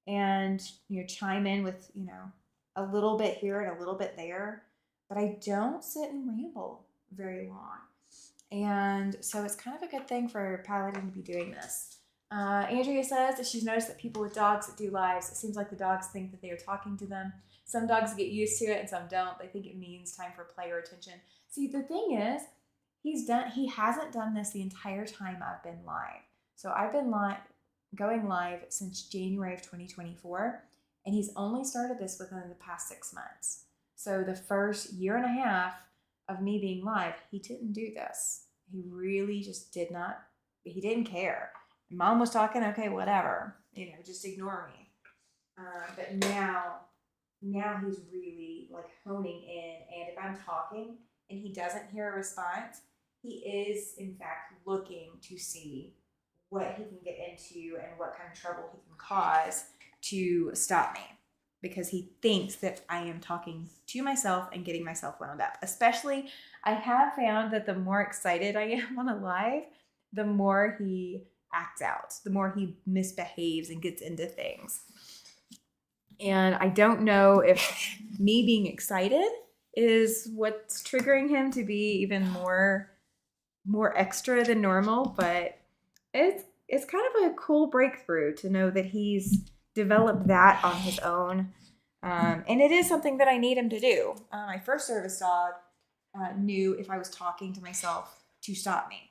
and, chime in with, a little bit here and a little bit there, but I don't sit and ramble very long. And so it's kind of a good thing for Paladin to be doing this. Andrea says that she's noticed that people with dogs that do lives, it seems like the dogs think that they are talking to them. Some dogs get used to it and some don't. They think it means time for play or attention. See, the thing is, he hasn't done this the entire time I've been live. So I've been going live since January of 2024, and he's only started this within the past 6 months. So the first year and a half of me being live, he didn't do this. He really just he didn't care. Mom was talking, okay, whatever, just ignore me. But now he's really like honing in, and if I'm talking and he doesn't hear a response, he is in fact looking to see what he can get into and what kind of trouble he can cause to stop me, because he thinks that I am talking to myself and getting myself wound up. Especially, I have found that the more excited I am on a live, the more he acts out, the more he misbehaves and gets into things. And I don't know if me being excited is what's triggering him to be even more extra than normal, but it's kind of a cool breakthrough to know that he's developed that on his own. And it is something that I need him to do. My first service dog knew if I was talking to myself to stop me.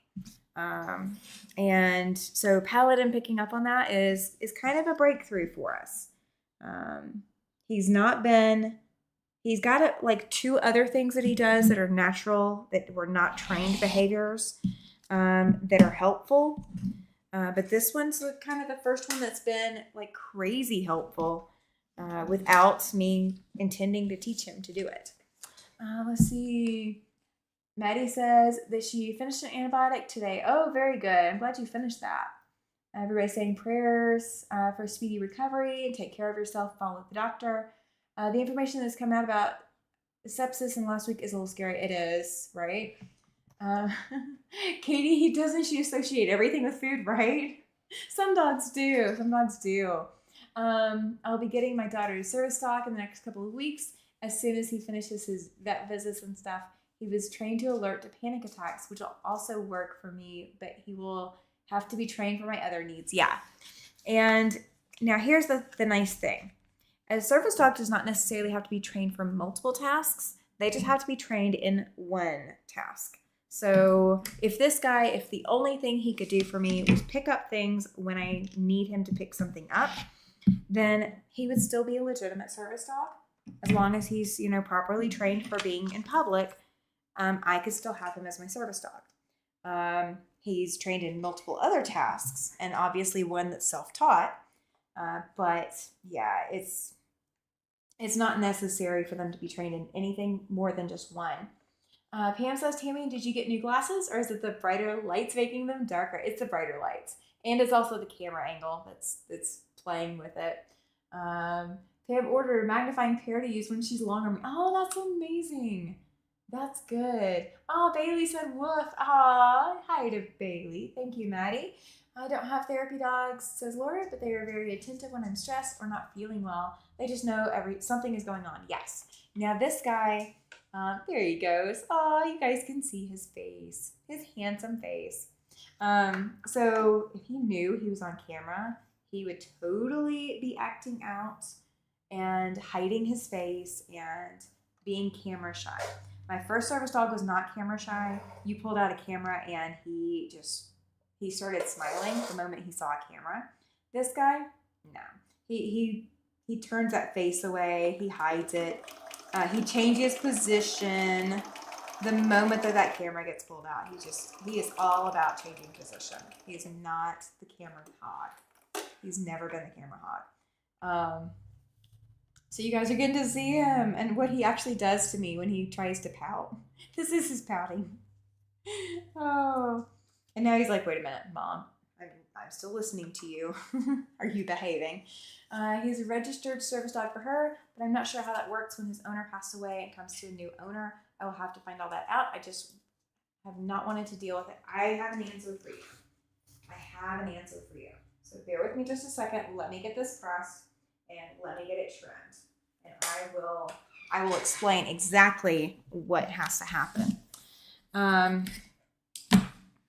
And so Paladin picking up on that is kind of a breakthrough for us. He's got like 2 other things that he does that are natural, that were not trained behaviors, that are helpful. But this one's kind of the first one that's been like crazy helpful, without me intending to teach him to do it. Let's see. Maddie says that she finished an antibiotic today. Oh, very good. I'm glad you finished that. Everybody's saying prayers for speedy recovery and take care of yourself, follow the doctor. The information that's come out about sepsis in last week is a little scary. It is, right? Katie, doesn't she associate everything with food, right? Some dogs do. I'll be getting my daughter's service dog in the next couple of weeks. As soon as he finishes his vet visits and stuff, he was trained to alert to panic attacks, which will also work for me, but he will have to be trained for my other needs. Yeah. And now here's the nice thing. A service dog does not necessarily have to be trained for multiple tasks. They just have to be trained in one task. So if the only thing he could do for me was pick up things when I need him to pick something up, then he would still be a legitimate service dog. As long as he's, properly trained for being in public, I could still have him as my service dog. He's trained in multiple other tasks, and obviously one that's self-taught. But yeah, it's not necessary for them to be trained in anything more than just one. Pam says, Tammy, did you get new glasses, or is it the brighter lights making them darker? It's the brighter lights, and it's also the camera angle that's playing with it. Pam ordered a magnifying pair to use when she's long arm. Oh, that's amazing. That's good. Oh, Bailey said woof. Aw, hi to Bailey. Thank you, Maddie. I don't have therapy dogs, says Laura, but they are very attentive when I'm stressed or not feeling well. They just know something is going on. Yes. Now this guy, there he goes. Oh, you guys can see his face, his handsome face. So if he knew he was on camera, he would totally be acting out and hiding his face and being camera shy. My first service dog was not camera shy. You pulled out a camera and he started smiling the moment he saw a camera. This guy, no. He turns that face away. He hides it. He changes position the moment that camera gets pulled out. He is all about changing position. He is not the camera hog. He's never been the camera hog. So you guys are getting to see him and what he actually does to me when he tries to pout. This is his pouting. Oh. And now he's like, wait a minute, Mom, I'm still listening to you. Are you behaving? He's a registered service dog for her, but I'm not sure how that works when his owner passed away and comes to a new owner. I will have to find all that out. I just have not wanted to deal with it. I have an answer for you. So bear with me just a second. Let me get this pressed and let me get it trimmed. And I will explain exactly what has to happen.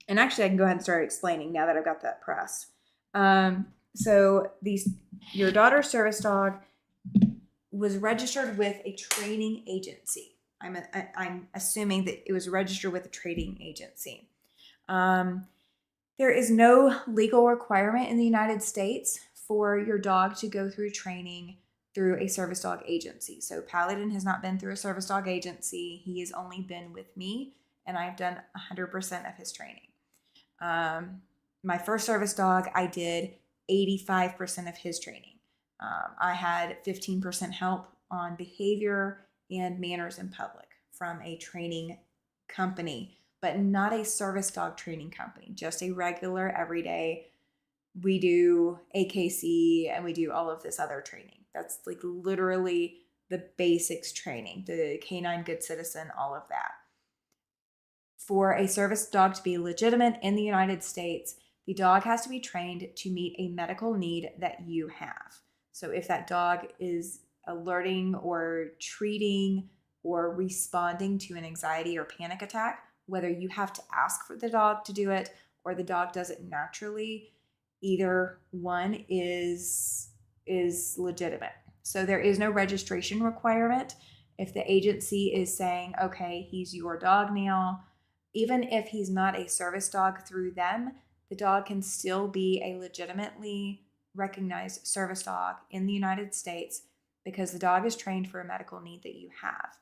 And actually, I can go ahead and start explaining now that I've got that pressed. So your daughter's service dog was registered with a training agency. I'm assuming that it was registered with a training agency. There is no legal requirement in the United States for your dog to go through training through a service dog agency. So Paladin has not been through a service dog agency. He has only been with me, and I've done 100% of his training. My first service dog, I did 85% of his training. I had 15% help on behavior and manners in public from a training company, but not a service dog training company, just a regular everyday. We do AKC and we do all of this other training. That's like literally the basics training, the canine good citizen, all of that. For a service dog to be legitimate in the United States, the dog has to be trained to meet a medical need that you have. So if that dog is alerting or treating or responding to an anxiety or panic attack, whether you have to ask for the dog to do it or the dog does it naturally, either one is legitimate. So there is no registration requirement. If the agency is saying, okay, he's your dog now, even if he's not a service dog through them, the dog can still be a legitimately recognized service dog in the United States because the dog is trained for a medical need that you have.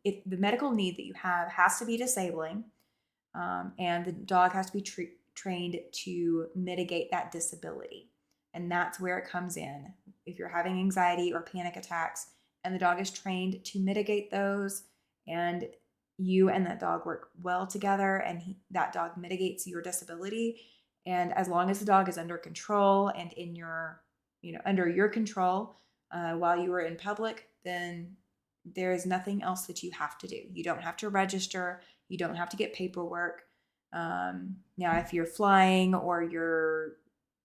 If the medical need that you have has to be disabling, and the dog has to be trained to mitigate that disability. And that's where it comes in. If you're having anxiety or panic attacks and the dog is trained to mitigate those, and you and that dog work well together and that dog mitigates your disability, and as long as the dog is under control and under your control while you are in public, then there is nothing else that you have to do. You don't have to register. You don't have to get paperwork. Now, if you're flying or you're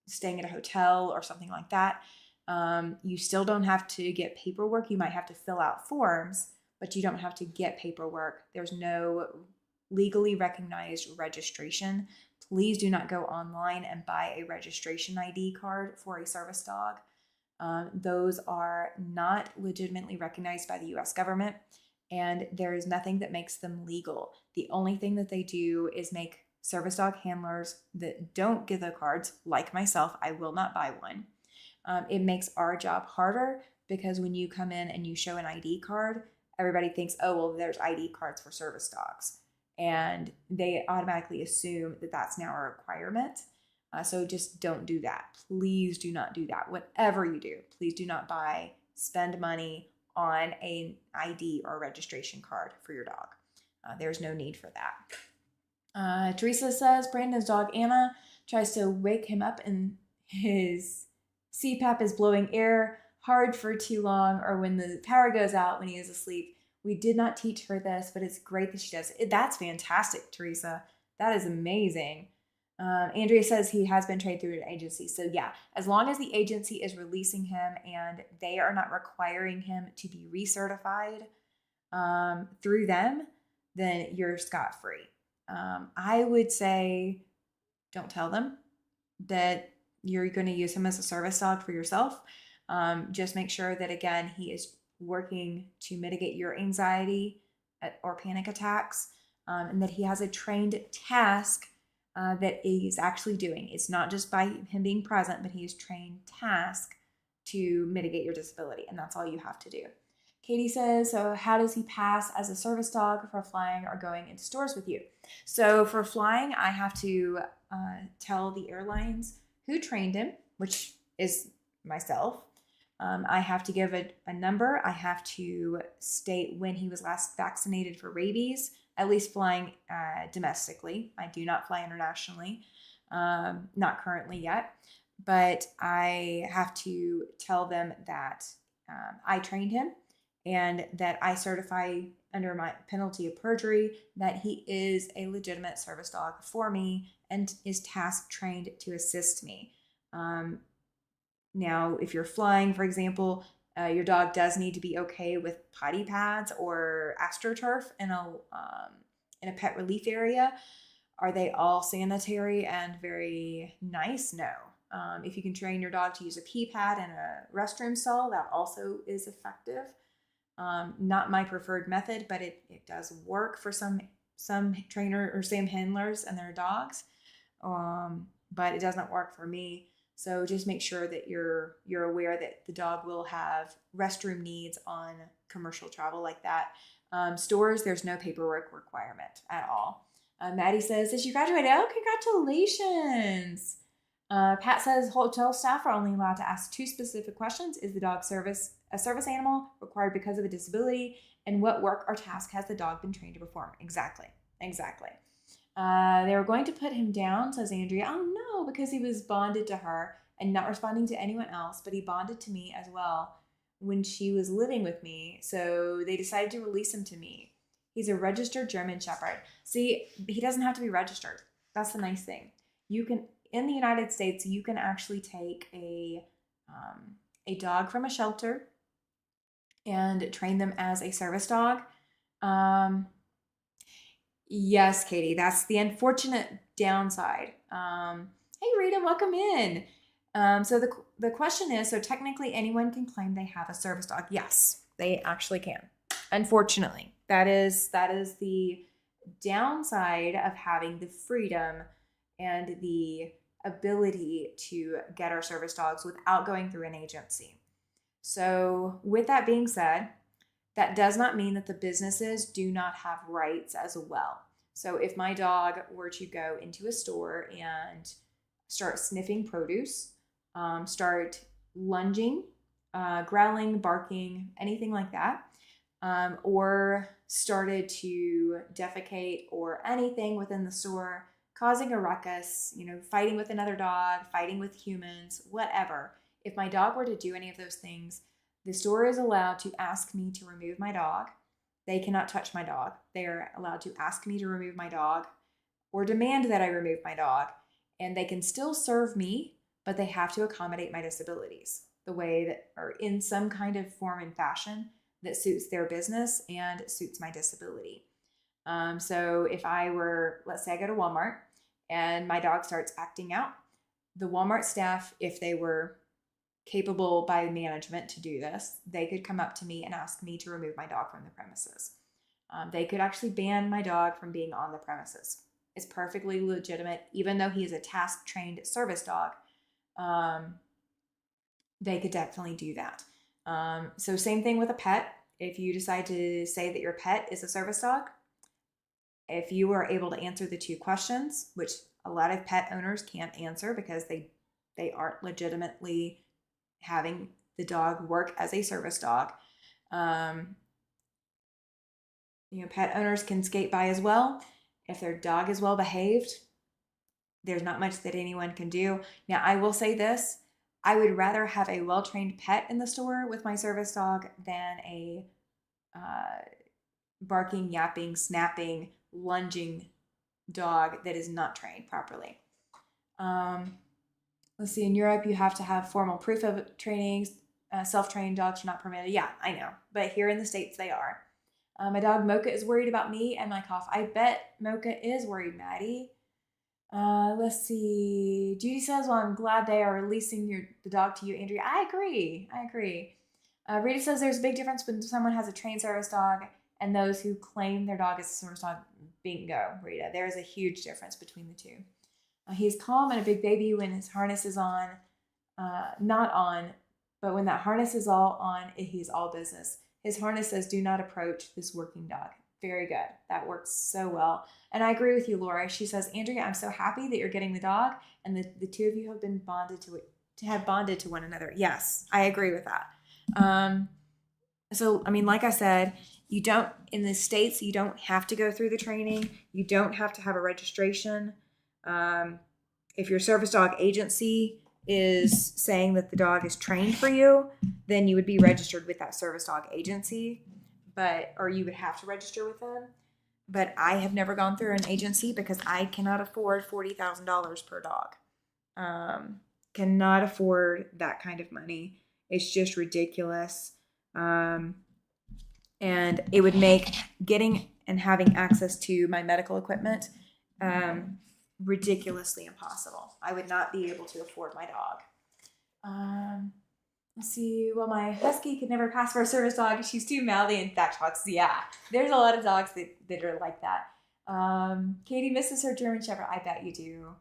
staying at a hotel or something like that, you still don't have to get paperwork. You might have to fill out forms, but you don't have to get paperwork. There's no legally recognized registration. Please do not go online and buy a registration ID card for a service dog. Those are not legitimately recognized by the U.S. government, and there is nothing that makes them legal. The only thing that they do is make service dog handlers that don't get the cards, like myself, I will not buy one. It makes our job harder because when you come in and you show an ID card, everybody thinks, oh, well, there's ID cards for service dogs. And they automatically assume that that's now a requirement. So just don't do that. Please do not do that. Whatever you do, please do not spend money on an ID or registration card for your dog. There's no need for that. Teresa says Brandon's dog Anna tries to wake him up and his CPAP is blowing air hard for too long, or when the power goes out when he is asleep. We did not teach her this, but it's great that she does it. That's fantastic, Teresa. That is amazing. Andrea says he has been trained through an agency. So yeah, as long as the agency is releasing him and they are not requiring him to be recertified through them, then you're scot-free. I would say don't tell them that you're going to use him as a service dog for yourself. Just make sure that, again, he is working to mitigate your anxiety or panic attacks, and that he has a trained task that he's actually doing. It's not just by him being present, but he is trained task to mitigate your disability, and that's all you have to do. Katie says, so how does he pass as a service dog for flying or going into stores with you? So for flying, I have to tell the airlines who trained him, which is myself. I have to give a number. I have to state when he was last vaccinated for rabies, at least flying domestically. I do not fly internationally, not currently yet, but I have to tell them that I trained him and that I certify under my penalty of perjury that he is a legitimate service dog for me and is task trained to assist me. Now, if you're flying, for example, your dog does need to be okay with potty pads or AstroTurf in a pet relief area. Are they all sanitary and very nice? No. If you can train your dog to use a pee pad in a restroom stall, that also is effective. Not my preferred method, but it does work for some trainer or some handlers and their dogs. But it doesn't work for me. So just make sure that you're aware that the dog will have restroom needs on commercial travel like that. Stores, there's no paperwork requirement at all. Maddie says, did you graduate? Oh, congratulations. Pat says hotel staff are only allowed to ask 2 specific questions. Is the dog a service animal required because of a disability? And what work or task has the dog been trained to perform? Exactly. They were going to put him down, says Andrea. Oh no, because he was bonded to her and not responding to anyone else, but he bonded to me as well when she was living with me. So they decided to release him to me. He's a registered German Shepherd. See, he doesn't have to be registered. That's the nice thing. You can, in the United States, you can actually take a dog from a shelter and train them as a service dog. Yes, Katie, that's the unfortunate downside. Hey, Rita, welcome in. So the question is, so technically anyone can claim they have a service dog. Yes, they actually can. Unfortunately, that is the downside of having the freedom and the ability to get our service dogs without going through an agency. So with that being said, that does not mean that the businesses do not have rights as well. So if my dog were to go into a store and start sniffing produce, start lunging, growling, barking, anything like that, or started to defecate or anything within the store, causing a ruckus, fighting with another dog, fighting with humans, whatever. If my dog were to do any of those things, the store is allowed to ask me to remove my dog. They cannot touch my dog. They are allowed to ask me to remove my dog or demand that I remove my dog. And they can still serve me, but they have to accommodate my disabilities the way that, or in some kind of form and fashion that suits their business and suits my disability. So if I were, let's say I go to Walmart and my dog starts acting out, the Walmart staff, if they were capable by management to do this, they could come up to me and ask me to remove my dog from the premises. They could actually ban my dog from being on the premises. It's perfectly legitimate, even though he is a task-trained service dog. They could definitely do that. So same thing with a pet. If you decide to say that your pet is a service dog, if you are able to answer the 2 questions, which A lot of pet owners can't answer because they aren't legitimately having the dog work as a service dog. Pet owners can skate by as well. If their dog is well behaved, there's not much that anyone can do. Now, I will say this. I would rather have a well-trained pet in the store with my service dog than a barking, yapping, snapping, lunging dog that is not trained properly. Let's see, in Europe, you have to have formal proof of training. Self-trained dogs are not permitted. Yeah, I know. But here in the States, they are. My dog Mocha is worried about me and my cough. I bet Mocha is worried, Maddie. Let's see. Judy says, well, I'm glad they are releasing the dog to you, Andrea. I agree. Rita says there's a big difference when someone has a trained service dog and those who claim their dog is a service dog. Bingo, Rita. There is a huge difference between the two. He's calm and a big baby when his harness is on. Not on, but when that harness is all on, he's all business. His harness says, do not approach this working dog. Very good. That works so well. And I agree with you, Laura. She says, Andrea, I'm so happy that you're getting the dog and the two of you have been bonded to one another. Yes, I agree with that. So, like I said, in the States, you don't have to go through the training. You don't have to have a registration. If your service dog agency is saying that the dog is trained for you, then you would be registered with that service dog agency, or you would have to register with them. But I have never gone through an agency because I cannot afford $40,000 per dog. Cannot afford that kind of money. It's just ridiculous. And it would make getting and having access to my medical equipment ridiculously impossible. I would not be able to afford my dog. Let's see. Well, my husky could never pass for a service dog. She's too mouthy and that talks. Yeah, there's a lot of dogs that are like that. Katie misses her German Shepherd. I bet you do.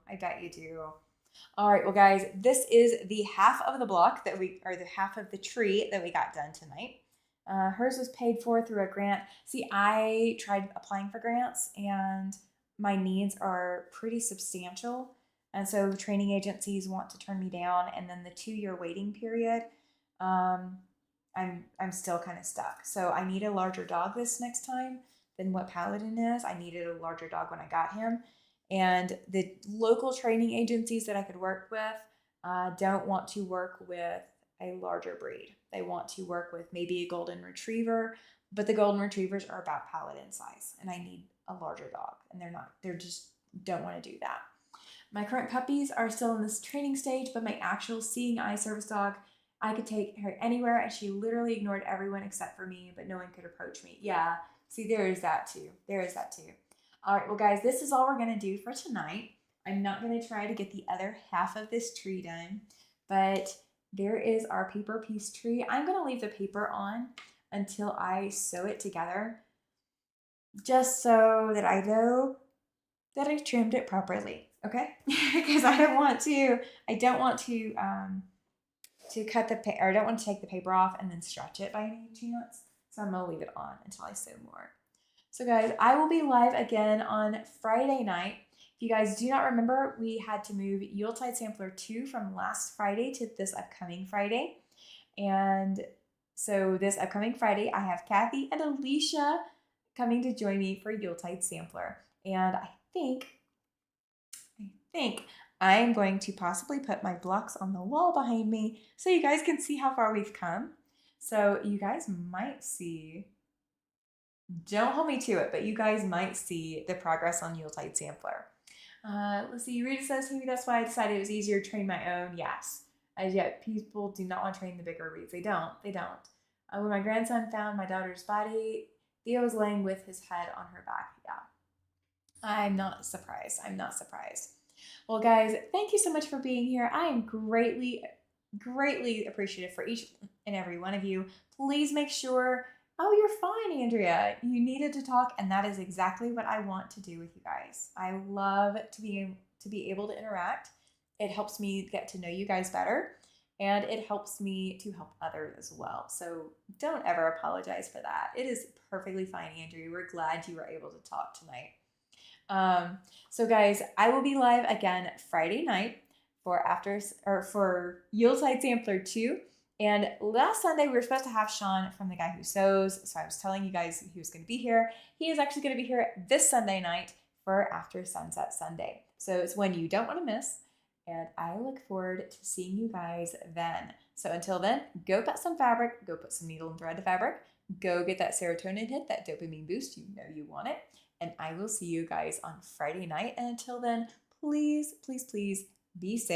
All right, well, guys, this is the half of the block the half of the tree that we got done tonight. Hers was paid for through a grant. See, I tried applying for grants and my needs are pretty substantial. And so training agencies want to turn me down. And then the 2-year waiting period, I'm still kind of stuck. So I need a larger dog this next time than what Paladin is. I needed a larger dog when I got him. And the local training agencies that I could work with don't want to work with a larger breed. They want to work with maybe a golden retriever, but the golden retrievers are about Paladin size. And I need a larger dog, and they just don't want to do that. My current puppies are still in this training stage, but my actual seeing eye service dog, I could take her anywhere, and she literally ignored everyone except for me, but no one could approach me. Yeah, see, there is that too. All right, well, guys, this is all we're going to do for tonight. I'm not going to try to get the other half of this tree done, but there is our paper piece tree. I'm going to leave the paper on until I sew it together, just so that I know that I trimmed it properly, okay? Because I don't want to cut or I don't want to take the paper off and then stretch it by any chance. So I'm gonna leave it on until I sew more. So guys, I will be live again on Friday night. If you guys do not remember, we had to move Yuletide Sampler 2 from last Friday to this upcoming Friday. And so this upcoming Friday, I have Kathy and Alicia coming to join me for Yuletide Sampler. And I think I'm going to possibly put my blocks on the wall behind me so you guys can see how far we've come. So you guys might see, don't hold me to it, but you guys might see the progress on Yuletide Sampler. Let's see, Rita says, maybe that's why I decided it was easier to train my own. Yes, as yet people do not want to train the bigger breeds. They don't. When my grandson found my daughter's body, Theo was laying with his head on her back. Yeah. I'm not surprised. Well, guys, thank you so much for being here. I am greatly appreciative for each and every one of you. Please make sure, oh, you're fine, Andrea. You needed to talk, and that is exactly what I want to do with you guys. I love to be able to interact. It helps me get to know you guys better, and it helps me to help others as well. So don't ever apologize for that. It is perfectly fine, Andrea. We're glad you were able to talk tonight. So guys, I will be live again Friday night for Yuletide Sampler 2. And last Sunday we were supposed to have Sean from The Guy Who Sews. So I was telling you guys he was going to be here. He is actually going to be here this Sunday night for After Sunset Sunday. So it's one you don't want to miss. And I look forward to seeing you guys then. So until then, go cut some fabric, go put some needle and thread to fabric, go get that serotonin hit, that dopamine boost. You know you want it. And I will see you guys on Friday night. And until then, please, please, please be safe.